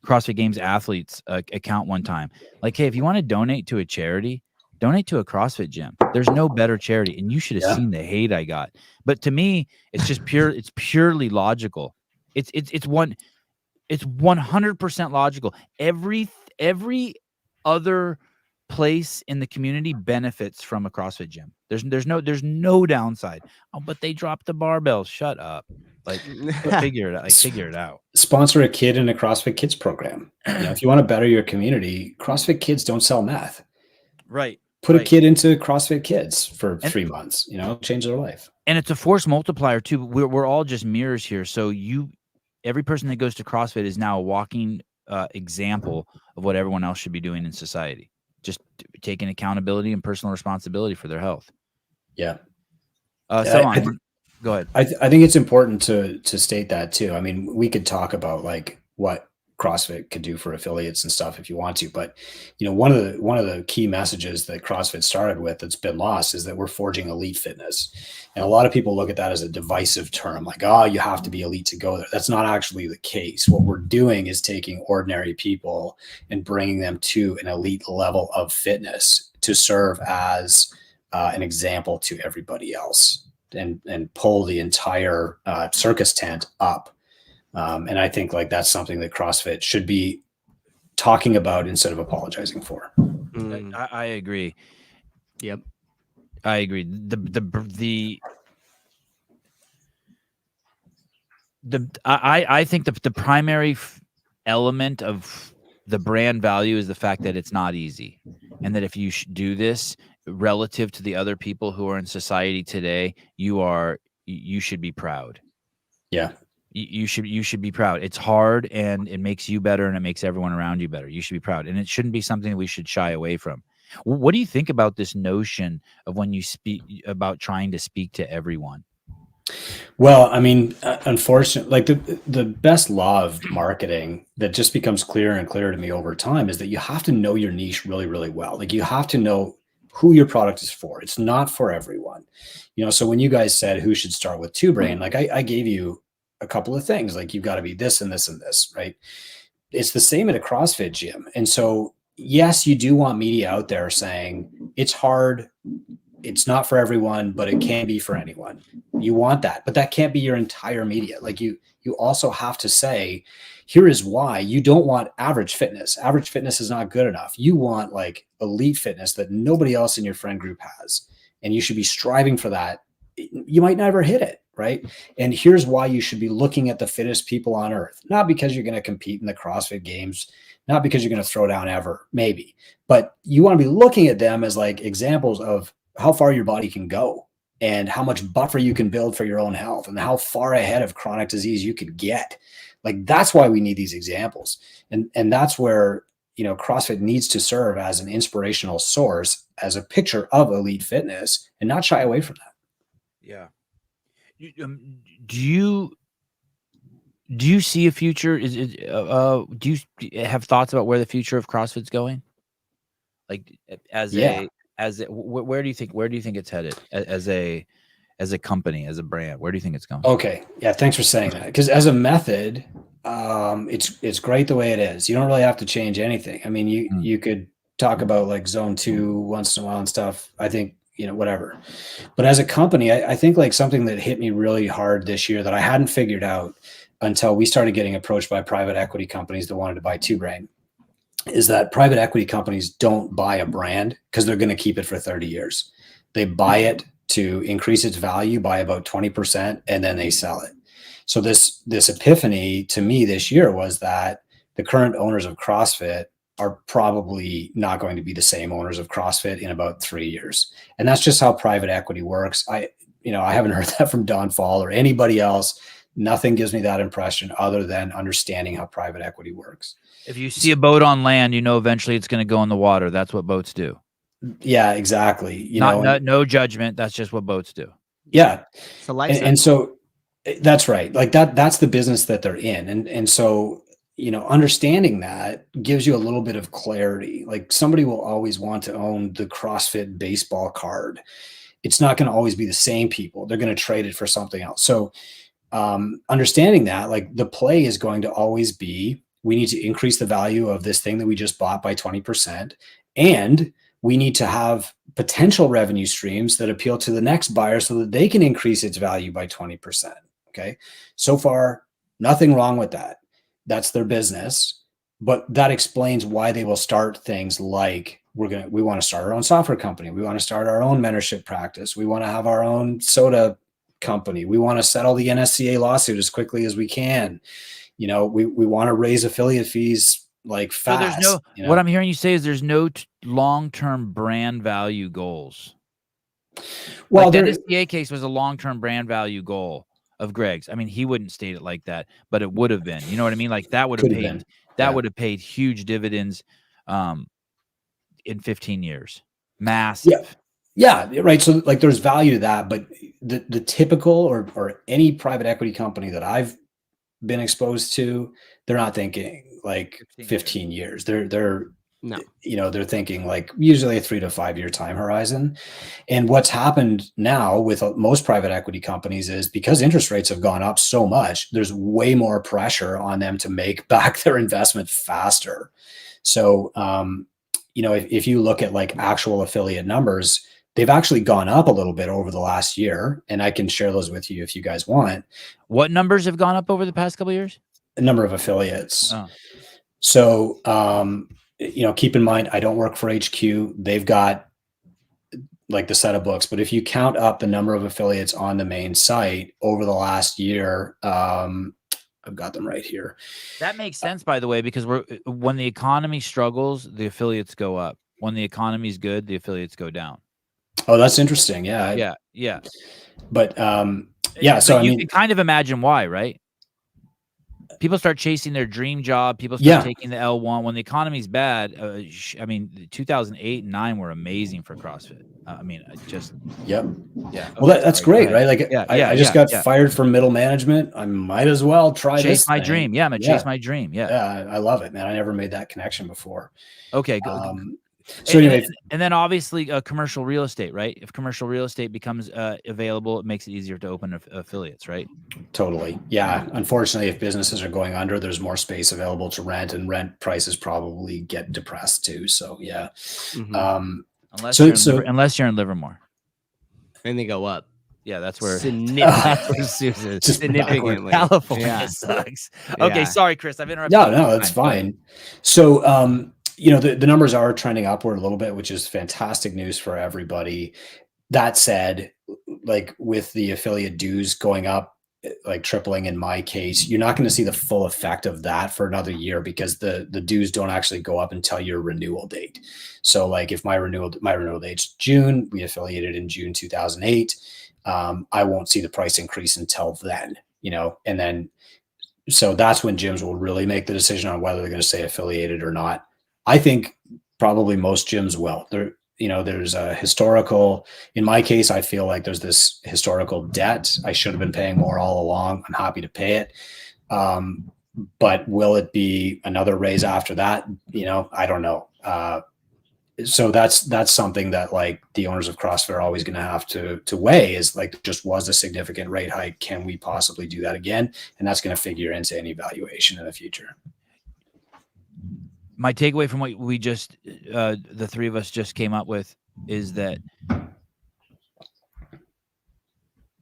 CrossFit Games athletes account one time. Like, hey, if you want to donate to a charity, donate to a CrossFit gym. There's no better charity. And you should have seen the hate I got. But to me, it's just it's purely logical. It's 100% logical. Every other place in the community benefits from a CrossFit gym. There's no downside. Oh, but they dropped the barbells. Shut up. Like, figure it out. Sponsor a kid in a CrossFit Kids program. If you want to better your community, CrossFit Kids don't sell meth. Right. Put a kid into CrossFit Kids for 3 months, change their life. And it's a force multiplier too. We're all just mirrors here. So every person that goes to CrossFit is now a walking example of what everyone else should be doing in society. Just taking accountability and personal responsibility for their health. Yeah. Go ahead. I think it's important to state that too. I mean, we could talk about like what CrossFit could do for affiliates and stuff if you want to, but one of the key messages that CrossFit started with that's been lost is that we're forging elite fitness. And a lot of people look at that as a divisive term, like, oh, you have to be elite to go there. That's not actually the case. What we're doing is taking ordinary people and bringing them to an elite level of fitness to serve as an example to everybody else and pull the entire circus tent up. And I think like that's something that CrossFit should be talking about instead of apologizing for. I agree. Yep. I agree. I think the primary element of the brand value is the fact that it's not easy, and that if you do this relative to the other people who are in society today, you should be proud. Yeah. You should be proud. It's hard, and it makes you better, and it makes everyone around you better. You should be proud, and it shouldn't be something that we should shy away from. What do you think about this notion of when you speak about trying to speak to everyone? Well, I mean, unfortunately, like the best law of marketing that just becomes clearer and clearer to me over time is that you have to know your niche really, really well. Like, you have to know who your product is for. It's not for everyone. So when you guys said who should start with Two Brain, like I gave you a couple of things, like you've got to be this and this and this, right? It's the same at a CrossFit gym. And so, yes, you do want media out there saying it's hard, it's not for everyone, but it can be for anyone. You want that, but that can't be your entire media. Like you also have to say, here is why you don't want average fitness. Average fitness is not good enough. You want like elite fitness that nobody else in your friend group has. And you should be striving for that. You might never hit it, right? And here's why you should be looking at the fittest people on earth, not because you're going to compete in the CrossFit Games, not because you're going to throw down ever, maybe, but you want to be looking at them as like examples of how far your body can go and how much buffer you can build for your own health and how far ahead of chronic disease you could get. Like, that's why we need these examples. And that's where, CrossFit needs to serve as an inspirational source, as a picture of elite fitness, and not shy away from that. Yeah. Do you see a future? Do you have thoughts about where the future of CrossFit's going? Like, where do you think it's headed as a company, as a brand? Where do you think it's going? Okay. Yeah. Thanks for saying that. Because as a method, it's great the way it is. You don't really have to change anything. I mean, you could talk about like zone 2 once in a while and stuff. I think whatever. But as a company, I think like something that hit me really hard this year that I hadn't figured out until we started getting approached by private equity companies that wanted to buy Two Brain is that private equity companies don't buy a brand because they're going to keep it for 30 years. They buy it to increase its value by about 20%, and then they sell it. So this epiphany to me this year was that the current owners of CrossFit are probably not going to be the same owners of CrossFit in about 3 years. And that's just how private equity works. I haven't heard that from Don Fall or anybody else. Nothing gives me that impression other than understanding how private equity works. If you see a boat on land, eventually it's going to go in the water. That's what boats do. Yeah, exactly. No judgment. That's just what boats do. Yeah. So and so that's right. Like that's the business that they're in. And so, understanding that gives you a little bit of clarity. Like somebody will always want to own the CrossFit baseball card. It's not going to always be the same people. They're going to trade it for something else. So understanding that, like the play is going to always be, we need to increase the value of this thing that we just bought by 20%. And we need to have potential revenue streams that appeal to the next buyer so that they can increase its value by 20%. Okay. So far, nothing wrong with that. That's their business. But that explains why they will start things like we want to start our own software company. We want to start our own mentorship practice. We want to have our own soda company. We want to settle the NSCA lawsuit as quickly as we can. We want to raise affiliate fees like fast. So there's what I'm hearing you say is there's no long-term brand value goals. Well, the NSCA case was a long-term brand value goal of Greg's. I mean, he wouldn't state it like that, but it would have been. You know what I mean? Like that would have paid. That would have paid huge dividends in 15 years. Massive. Yeah, right. So like there's value to that, but the typical or any private equity company that I've been exposed to, they're not thinking like 15 years. They're thinking like usually a 3 to 5 year time horizon. And what's happened now with most private equity companies is because interest rates have gone up so much, there's way more pressure on them to make back their investment faster. So, if you look at like actual affiliate numbers, they've actually gone up a little bit over the last year. And I can share those with you if you guys want. What numbers have gone up over the past couple of years? The number of affiliates. Oh. So, keep in mind, I don't work for HQ. They've got like the set of books, but if you count up the number of affiliates on the main site over the last year, I've got them right here. That makes sense, by the way, because when the economy struggles, the affiliates go up. When the economy is good, the affiliates go down. Oh, that's interesting. Yeah. Yeah. But so you can kind of imagine why, right? People start chasing their dream job. People start taking the L1 when the economy's bad. 2008 and 9 were amazing for CrossFit. Yep. Yeah. Well, that's great, right? Like, I just got fired from middle management. I might as well try chase my dream. Yeah, I'm gonna chase my dream. Yeah, I love it, man. I never made that connection before. Okay, good. So anyway, and then obviously commercial real estate, right? If commercial real estate becomes available, it makes it easier to open affiliates, right? Totally. Yeah. Unfortunately, if businesses are going under, there's more space available to rent, and rent prices probably get depressed too. So yeah. Mm-hmm. Unless you're in Livermore, and they go up. Yeah, that's where significantly. California sucks. Okay, sorry, Chris, I've interrupted. No, that's fine. So the numbers are trending upward a little bit, which is fantastic news for everybody. That said, like with the affiliate dues going up, like tripling in my case, you're not going to see the full effect of that for another year because the dues don't actually go up until your renewal date. So like if my renewal date's June, we affiliated in June 2008. I won't see the price increase until then, and then, so that's when gyms will really make the decision on whether they're going to stay affiliated or not. I think probably most gyms will. There's a historical, in my case, I feel like there's this historical debt. I should have been paying more all along. I'm happy to pay it. But will it be another raise after that? I don't know. So that's something that like the owners of CrossFit are always going to have to weigh is like, just was a significant rate hike. Can we possibly do that again? And that's going to figure into any valuation in the future. My takeaway from what we just, the three of us just came up with is that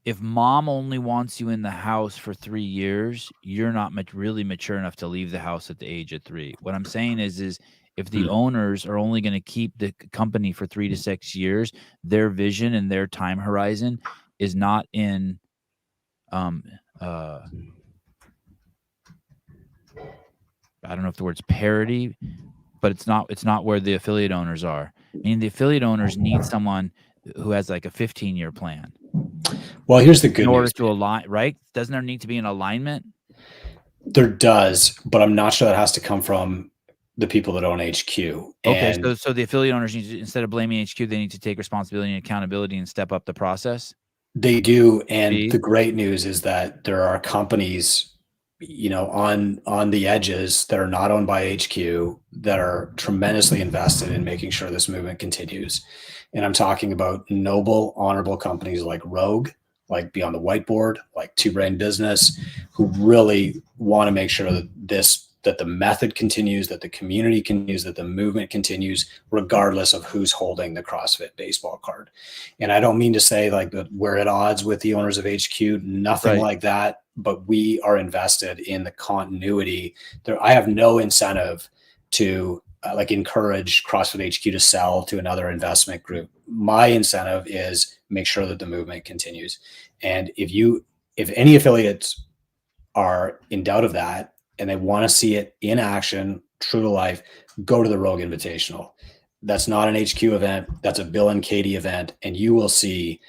if mom only wants you in the house for 3 years, you're not really mature enough to leave the house at the age of 3. What I'm saying is if the owners are only going to keep the company for 3 to 6 years, their vision and their time horizon is not in I don't know if the word's parity, but it's not where the affiliate owners are. I mean, the affiliate owners need someone who has like a 15-year plan. Well, here's the good in order news. to align, right? Doesn't there need to be an alignment? There does, but I'm not sure that has to come from the people that own HQ. Okay, And so the affiliate owners need to, instead of blaming HQ, they need to take responsibility and accountability and step up the process. they do. And the great news is that there are companies, on the edges that are not owned by HQ that are tremendously invested in making sure this movement continues. And I'm talking about noble, honorable companies like Rogue, like Beyond the Whiteboard, like Two Brain Business, who really want to make sure that the method continues, that the community continues, that the movement continues, regardless of who's holding the CrossFit baseball card. And I don't mean to say like that we're at odds with the owners of HQ, nothing like that, but we are invested in the continuity. I have no incentive to encourage CrossFit HQ to sell to another investment group. My incentive is make sure that the movement continues. And if any affiliates are in doubt of that and they want to see it in action, true to life, go to the Rogue Invitational. That's not an HQ event. That's a Bill and Katie event. And you will see,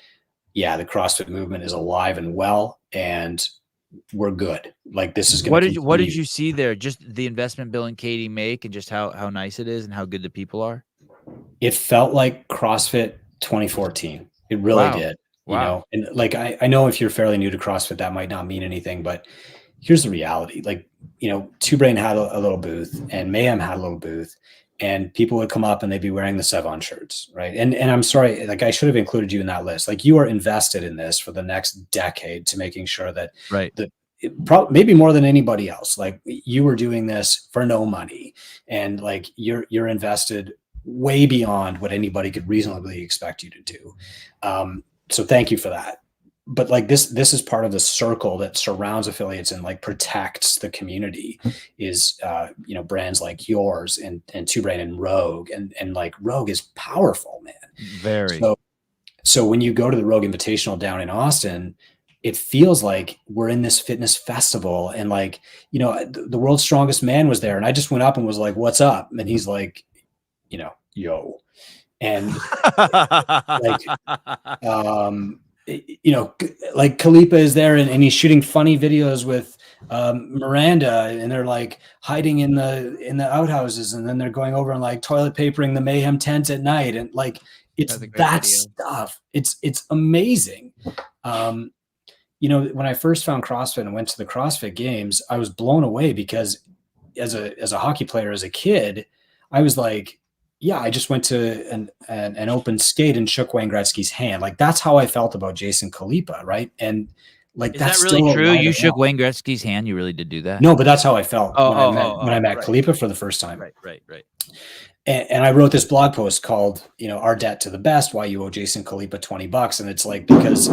the CrossFit movement is alive and well, and we're good. Like this is going to What did you see there? Just the investment Bill and Katie make and just how nice it is and how good the people are? It felt like CrossFit 2014. It really did. Wow. And like I know if you're fairly new to CrossFit, that might not mean anything, but here's the reality. Like, Two Brain had a little booth and Mayhem had a little booth, and people would come up and they'd be wearing the Sevan shirts, right? And I'm sorry, like I should have included you in that list. Like you are invested in this for the next decade to making sure that maybe more than anybody else, like you were doing this for no money, and like you're invested way beyond what anybody could reasonably expect you to do. So thank you for that. But like this is part of the circle that surrounds affiliates and like protects the community is, brands like yours and Two Brain and Rogue, and like Rogue is powerful, man. Very. So when you go to the Rogue Invitational down in Austin, it feels like we're in this fitness festival, and like, the world's strongest man was there, and I just went up and was like, "What's up?" And he's like, yo. And like, like Khalipa is there and he's shooting funny videos with Miranda, and they're like hiding in the outhouses, and then they're going over and like toilet papering the Mayhem tent at night, and like it's that stuff. It's amazing. When I first found CrossFit and went to the CrossFit Games, I was blown away because as a hockey player, as a kid, I was like, I just went to an open skate and shook Wayne Gretzky's hand. Like that's how I felt about Jason Khalipa, right? And like that's really true. You shook Wayne Gretzky's hand. You really did do that? No, but that's how I felt when I met Khalipa for the first time. Right. And I wrote this blog post called, Our Debt to the Best, Why You Owe Jason Khalipa $20. And it's like, because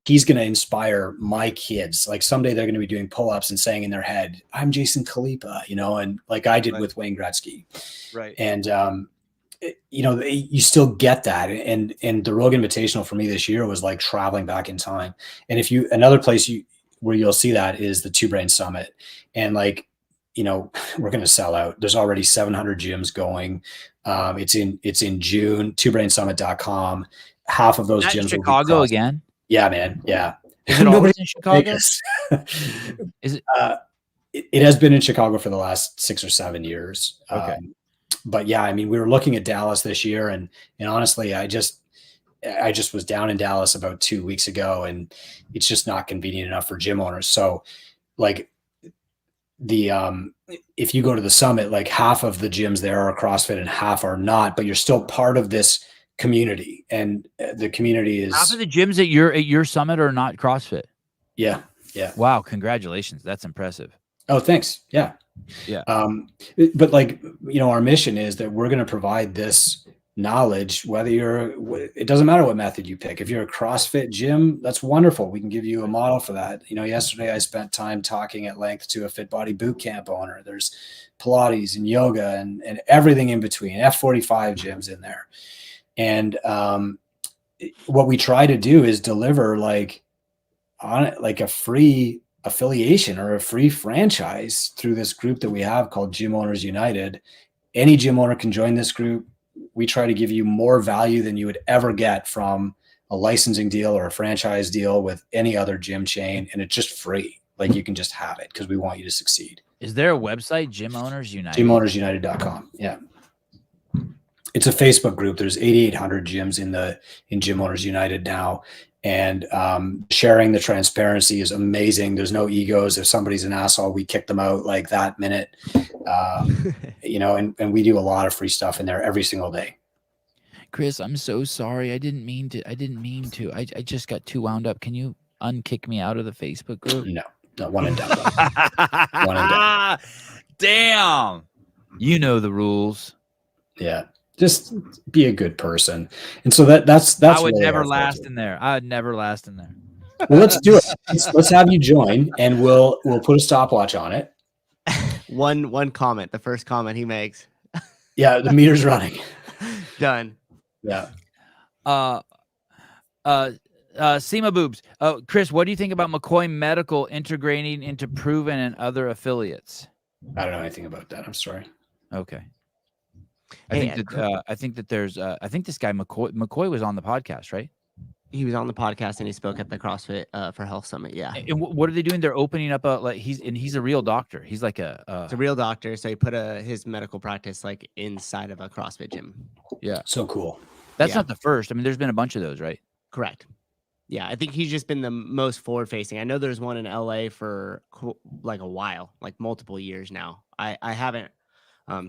he's going to inspire my kids. Like someday they're going to be doing pull-ups and saying in their head, I'm Jason Khalipa, and like I did with Wayne Gretzky. Right. And, you still get that. And the Rogue Invitational for me this year was like traveling back in time. And another place where you'll see that is the Two Brain Summit. And like, we're going to sell out. There's already 700 gyms going. It's in June, twobrainsummit.com. Half of those gyms in Chicago again. Yeah, man. Yeah. Is it always in Chicago? Is it? It has been in Chicago for the last 6 or 7 years. Okay. But yeah, I mean, we were looking at Dallas this year, and honestly, I just was down in Dallas about 2 weeks ago, and it's just not convenient enough for gym owners. So like if you go to the summit, like half of the gyms there are CrossFit and half are not, but you're still part of this community, and the community is half of the gyms at your summit are not CrossFit. Yeah. Wow. Congratulations. That's impressive. Oh, thanks. Yeah. Yeah. But like, our mission is that we're going to provide this knowledge, it doesn't matter what method you pick. If you're a CrossFit gym, that's wonderful. We can give you a model for that. Yesterday I spent time talking at length to a Fit Body boot camp owner. There's Pilates and yoga and everything in between, F45 gyms in there. And what we try to do is deliver like a free affiliation or a free franchise through this group that we have called Gym Owners United. Any gym owner can join this group. We try to give you more value than you would ever get from a licensing deal or a franchise deal with any other gym chain. And it's just free. Like you can just have it because we want you to succeed. Is there a website, Gym Owners United? GymOwnersUnited.com. Yeah. It's a Facebook group. There's 8,800 gyms in Gym Owners United now. And sharing the transparency is amazing. There's no egos. If somebody's an asshole, we kick them out like that minute. And we do a lot of free stuff in there every single day. Chris, I'm so sorry. I didn't mean to. I just got too wound up. Can you unkick me out of the Facebook group? No, one and done. One and done. Damn. You know the rules. Yeah. Just be a good person. And so that's I would really never last in there. I would never last in there. Well, let's do it. Let's have you join and we'll put a stopwatch on it. One comment, the first comment he makes. Yeah, the meter's running. Done. Yeah. Sema Boobs. Chris, what do you think about McCoy Medical integrating into Proven and other affiliates? I don't know anything about that. I'm sorry. Okay. I think that there's I think this guy McCoy was on the podcast, right? He was on the podcast and he spoke at the CrossFit for Health Summit. Yeah. And what are they doing? They're opening up he's a real doctor. He's like it's a real doctor. So he put his medical practice like inside of a CrossFit gym. Yeah. So cool. That's not the first. I mean, there's been a bunch of those, right? Correct. Yeah. I think he's just been the most forward facing. I know there's one in LA for like a while, like multiple years now. I haven't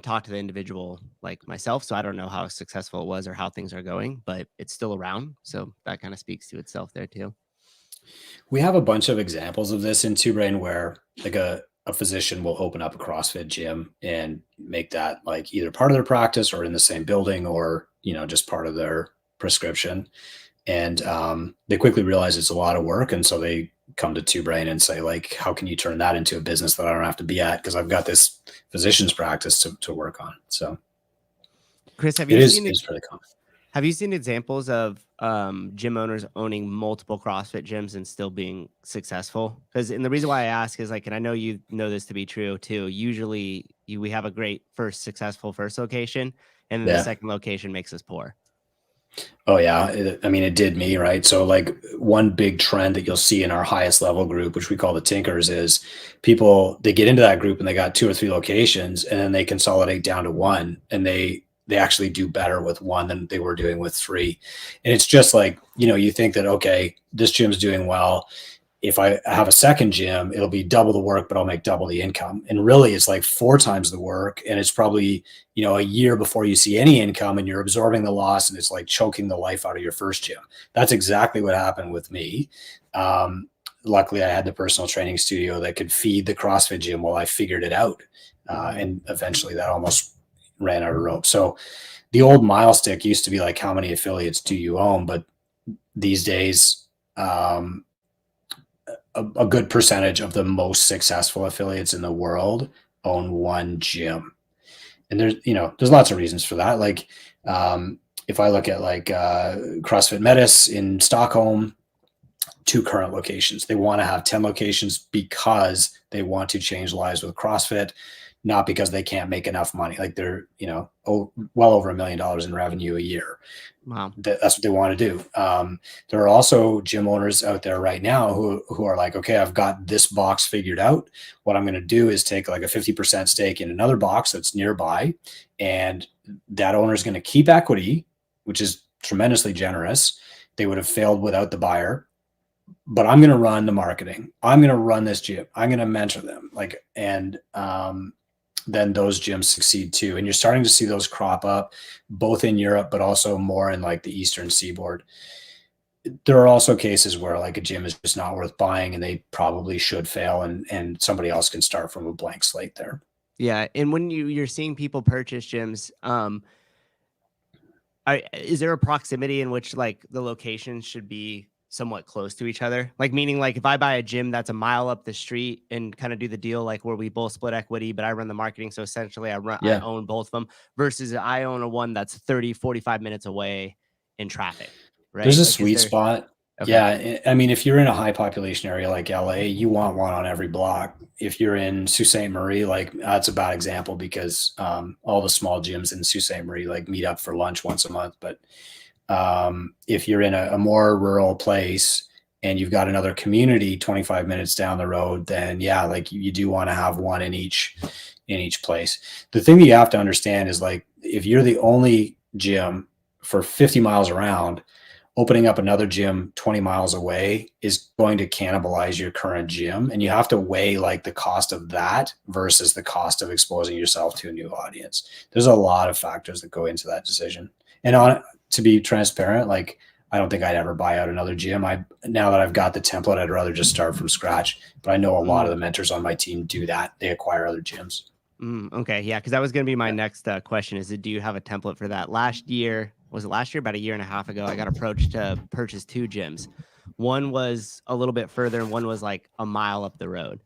talked to the individual like myself, so I don't know how successful it was or how things are going, but it's still around. So that kind of speaks to itself there too. We have a bunch of examples of this in Two Brain where like a physician will open up a CrossFit gym and make that like either part of their practice or in the same building or, just part of their prescription. And they quickly realize it's a lot of work. And so they come to Two Brain and say, like, how can you turn that into a business that I don't have to be at? Because I've got this physician's practice to work on. So Chris, have you seen examples of gym owners owning multiple CrossFit gyms and still being successful? Because the reason why I ask is like, and I know you know this to be true too. Usually we have a great successful first location, and then the second location makes us poor. Oh yeah. It did me, right? So like one big trend that you'll see in our highest level group, which we call the Tinkers, is they get into that group and they got 2 or 3 locations and then they consolidate down to one and they actually do better with one than they were doing with 3. And it's just like, you think that, okay, this gym's doing well. If I have a second gym, it'll be double the work, but I'll make double the income. And really it's like 4 times the work. And it's probably, a year before you see any income and you're absorbing the loss and it's like choking the life out of your first gym. That's exactly what happened with me. Luckily I had the personal training studio that could feed the CrossFit gym while I figured it out. And eventually that almost ran out of rope. So the old mile stick used to be like, how many affiliates do you own? But these days, a good percentage of the most successful affiliates in the world own one gym. And there's lots of reasons for that. Like, if I look at like CrossFit Metis in Stockholm, 2 current locations, they want to have 10 locations because they want to change lives with CrossFit, not because they can't make enough money. Like they're, well over $1 million in revenue a year. Wow. That's what they want to do. There are also gym owners out there right now who are like, okay, I've got this box figured out. What I'm going to do is take like a 50% stake in another box that's nearby. And that owner is going to keep equity, which is tremendously generous. They would have failed without the buyer, but I'm going to run the marketing. I'm going to run this gym. I'm going to mentor them. Then those gyms succeed too. And you're starting to see those crop up both in Europe, but also more in like the Eastern Seaboard. There are also cases where like a gym is just not worth buying and they probably should fail and somebody else can start from a blank slate there. Yeah. And when you're seeing people purchase gyms, is there a proximity in which like the locations should be somewhat close to each other? Like meaning like if I buy a gym that's a mile up the street and kind of do the deal like where we both split equity, but I run the marketing. So essentially I own both of them versus I own a one that's 30, 45 minutes away in traffic, right? There's a Like, sweet spot. Okay. Yeah. I mean, if you're in a high population area like LA, you want one on every block. If you're in Sault Ste. Marie, like that's a bad example because all the small gyms in Sault Ste. Marie like meet up for lunch once a month. But if you're in a more rural place and you've got another community 25 minutes down the road, then yeah, like you do want to have one in each place. The thing that you have to understand is like if you're the only gym for 50 miles around, opening up another gym 20 miles away is going to cannibalize your current gym. And you have to weigh like the cost of that versus the cost of exposing yourself to a new audience. There's a lot of factors that go into that decision. And to be transparent, like I don't think I'd ever buy out another gym. Now that I've got the template, I'd rather just start from scratch. But I know a lot of the mentors on my team do that. They acquire other gyms. Okay. Yeah. Cause that was going to be my next question is do you have a template for that? Last year, about a year and a half ago, I got approached to purchase 2 gyms. One was a little bit further and one was like a mile up the road.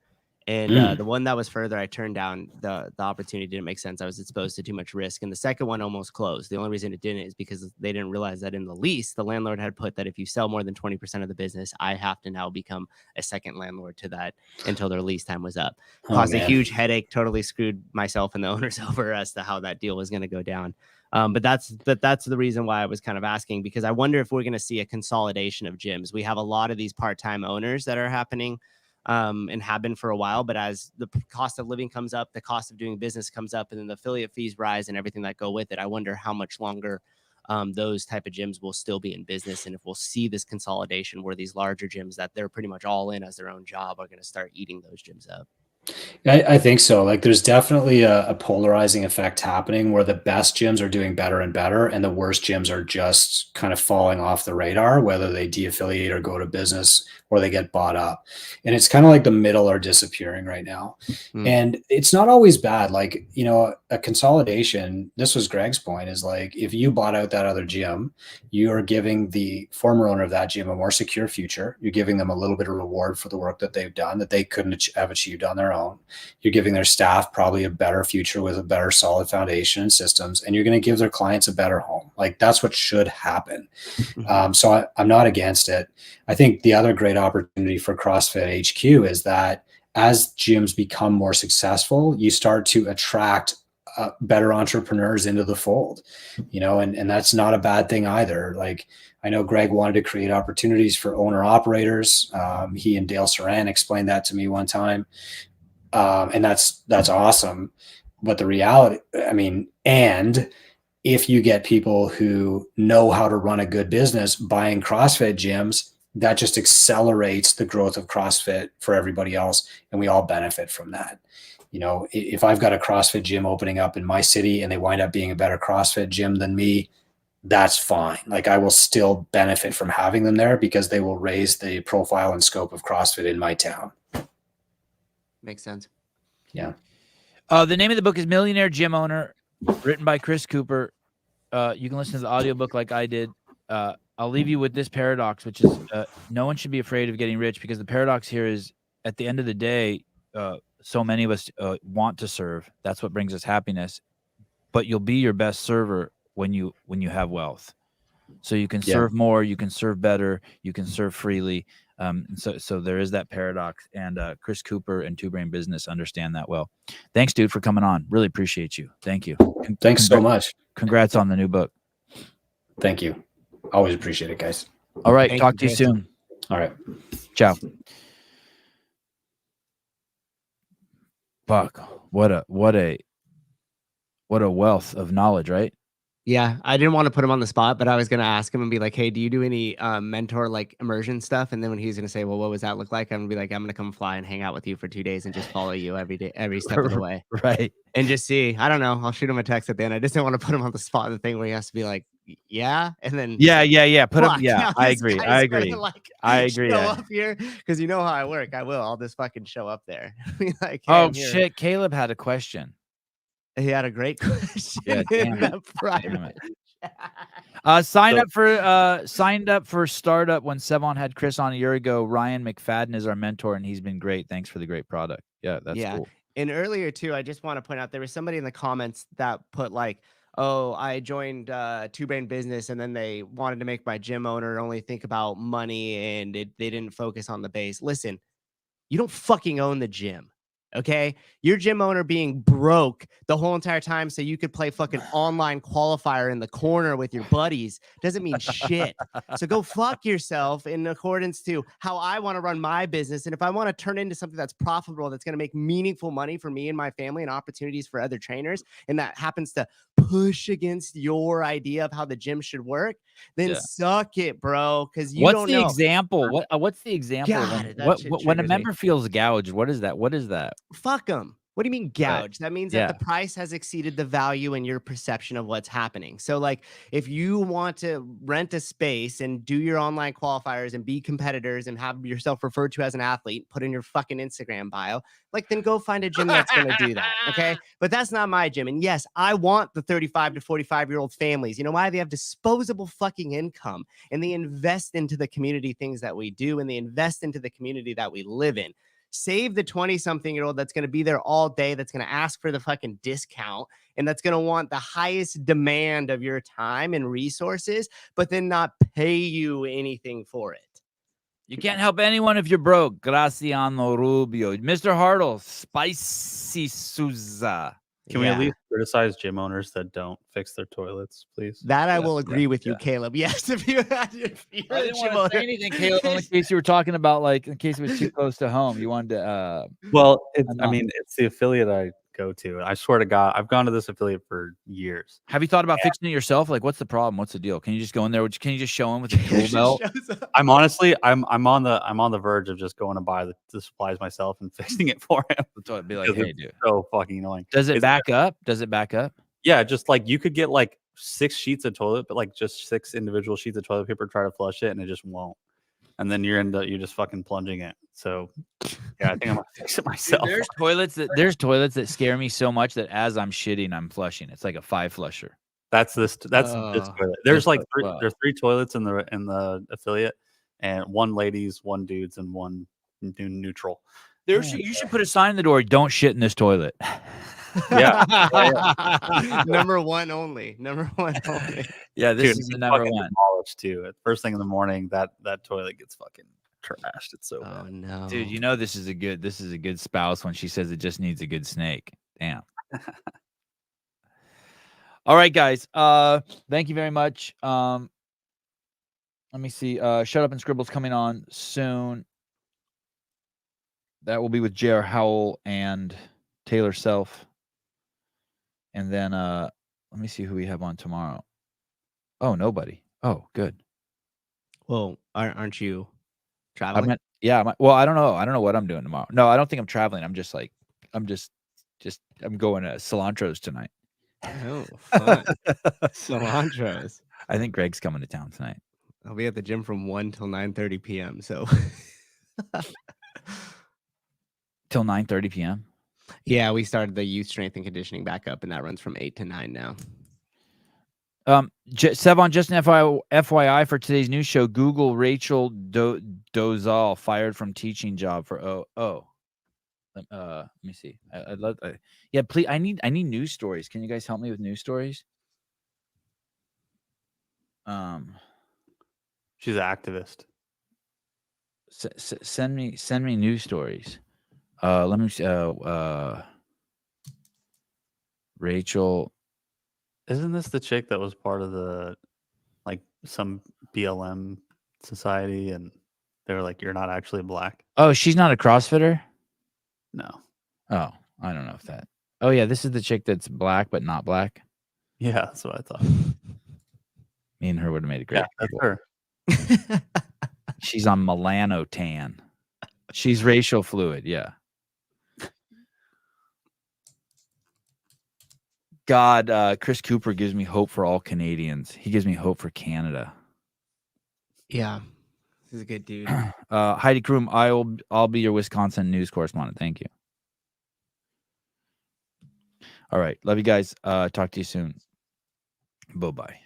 And the one that was further, I turned down. The opportunity didn't make sense. I was exposed to too much risk. And the second one almost closed. The only reason it didn't is because they didn't realize that in the lease, the landlord had put that if you sell more than 20% of the business, I have to now become a second landlord to that until their lease time was up. Caused a huge headache, totally screwed myself and the owners over as to how that deal was going to go down. But that's the reason why I was kind of asking, because I wonder if we're going to see a consolidation of gyms. We have a lot of these part-time owners that are happening and have been for a while. But as the cost of living comes up, the cost of doing business comes up, and then the affiliate fees rise and everything that go with it, I wonder how much longer those type of gyms will still be in business. And if we'll see this consolidation where these larger gyms that they're pretty much all in as their own job are going to start eating those gyms up. I think so. Like there's definitely a polarizing effect happening where the best gyms are doing better and better, and the worst gyms are just kind of falling off the radar, whether they de-affiliate or go to business or they get bought up. And it's kind of like the middle are disappearing right now. And it's not always bad. Like, you know, a consolidation, this was Greg's point, is like if you bought out that other gym, you are giving the former owner of that gym a more secure future. You're giving them a little bit of reward for the work that they've done that they couldn't have achieved on their own. You're giving their staff probably a better future with a better solid foundation and systems, and you're going to give their clients a better home. Like that's what should happen. So I'm not against it. I think the other great opportunity for CrossFit HQ is that as gyms become more successful, you start to attract better entrepreneurs into the fold, you know, and that's not a bad thing either. Like I know Greg wanted to create opportunities for owner operators. He and Dale Saran explained that to me one time. And that's awesome. But the reality, I mean, and if you get people who know how to run a good business buying CrossFit gyms, that just accelerates the growth of CrossFit for everybody else. And we all benefit from that. You know, if I've got a CrossFit gym opening up in my city and they wind up being a better CrossFit gym than me, that's fine. Like I will still benefit from having them there because they will raise the profile and scope of CrossFit in my town. Makes sense. Yeah. The name of the book is Millionaire Gym Owner, written by Chris Cooper. You can listen to the audiobook like I did. I'll leave you with this paradox, which is no one should be afraid of getting rich, because the paradox here is at the end of the day, so many of us want to serve. That's what brings us happiness. But you'll be your best server when you have wealth. So you can serve more, you can serve better, you can serve freely. So there is that paradox, and Chris Cooper and Two Brain Business understand that well. Thanks, dude, for coming on. Really appreciate you. Thank you. Thanks so much. Congrats on the new book. Thank you. Always appreciate it, guys. All right. Talk to you soon. All right. Ciao. Fuck. What a wealth of knowledge, right? Yeah, I didn't want to put him on the spot, but I was going to ask him and be like, hey, do you do any mentor like immersion stuff? And then when he's going to say, well, what does that look like? I'm going to be like, I'm going to come fly and hang out with you for 2 days and just follow you every day, every step of the way. Right. And just see, I don't know. I'll shoot him a text at the end. I just didn't want to put him on the spot, the thing where he has to be like, yeah. And then. Yeah. Put him. Yeah, now I this agree. guy's I agree. gonna, like, I agree. Show Yeah. up here because you know how I work. I will. I'll just fucking show up there. Be like, hey, Oh, I'm here. shit. Caleb had a question. He had a great question. Yeah, in damn it. the private Damn it. Signed up for startup when Sevan had Chris on a year ago. Ryan McFadden is our mentor, and he's been great. Thanks for the great product. Yeah, that's cool. And earlier too, I just want to point out there was somebody in the comments that put like, "Oh, I joined Two Brain Business, and then they wanted to make my gym owner only think about money, and they didn't focus on the base." Listen, you don't fucking own the gym. Okay, your gym owner being broke the whole entire time so you could play fucking online qualifier in the corner with your buddies doesn't mean shit. So go fuck yourself in accordance to how I want to run my business. And if I want to turn into something that's profitable, that's going to make meaningful money for me and my family and opportunities for other trainers, and that happens to push against your idea of how the gym should work, then suck it, bro. Because you don't know. What's the example? What's the example? When a member feels gouged, what is that? What is that? Fuck them. What do you mean gouged? Right. That means that the price has exceeded the value in your perception of what's happening. So like if you want to rent a space and do your online qualifiers and be competitors and have yourself referred to as an athlete, put in your fucking Instagram bio, like then go find a gym that's going to do that. Okay. But that's not my gym. And yes, I want the 35 to 45-year-old families. You know why? They have disposable fucking income and they invest into the community things that we do and they invest into the community that we live in. Save the 20-something-year-old that's going to be there all day, that's going to ask for the fucking discount, and that's going to want the highest demand of your time and resources, but then not pay you anything for it. You can't help anyone if you're broke. Graciano Rubio. Mr. Hartle, Spicy Souza. Can we at least criticize gym owners that don't fix their toilets, please? That I will agree with you, Caleb. Yes, if you're I didn't want to say anything, Caleb, only in case you were talking about, like, in case it was too close to home. You wanted to. Well, it's the affiliate I go to. I swear to God, I've gone to this affiliate for years. Have you thought about fixing it yourself? Like, what's the problem? What's the deal? Can you just go in there? Can you just show him with a tool belt? I'm honestly, I'm on the verge of just going to buy the supplies myself and fixing it for him. So it'd be like, hey, dude, so fucking annoying. Does it back up? Does it back up? Yeah, just like you could get like 6 sheets of toilet, but like just 6 individual sheets of toilet paper, try to flush it, and it just won't. And then you're just fucking plunging it. So yeah, I think I'm gonna fix it myself. Dude, there's toilets that scare me so much that as I'm shitting, I'm flushing. It's like a 5 flusher. That's this toilet. There's like there's 3 toilets in the affiliate, and 1 ladies, 1 dudes, and 1 neutral. You should put a sign in the door. Don't shit in this toilet. Yeah. Number 1 only. Number 1 only. Yeah, this is the number 1. Demolished too. First thing in the morning, that toilet gets fucking trashed. It's so bad. No, dude. You know this is a good spouse when she says it just needs a good snake. Damn. All right, guys. Thank you very much. Let me see. Shut Up and Scribble's coming on soon. That will be with J.R. Howell and Taylor Self. And then let me see who we have on tomorrow. Oh, nobody. Oh, good. Well, aren't you traveling? Well, I don't know. I don't know what I'm doing tomorrow. No, I don't think I'm traveling. I'm just I'm going to Cilantro's tonight. Oh, fun. Cilantro's. I think Greg's coming to town tonight. I'll be at the gym from 1 till 9:30 p.m. So till 9:30 p.m. Yeah, we started the youth strength and conditioning back up, and that runs from 8 to 9 now. Sevan, just an FYI for today's news show, Google Rachel Dozal fired from teaching job for let me see. Please. I need news stories. Can you guys help me with news stories? She's an activist. Send me news stories. Let me see. Rachel. Isn't this the chick that was part of the some BLM society, and they were like, "You're not actually black"? Oh, she's not a CrossFitter? No. Oh, I don't know if that. Oh yeah, this is the chick that's black but not black. Yeah, that's what I thought. Me and her would have made a great. Yeah, that's her. She's on Milano tan. She's racial fluid. Yeah. God, Chris Cooper gives me hope for all Canadians. He gives me hope for Canada. Yeah, he's a good dude. Heidi Kroom, I'll be your Wisconsin news correspondent. Thank you. All right, love you guys. Talk to you soon. Bye-bye.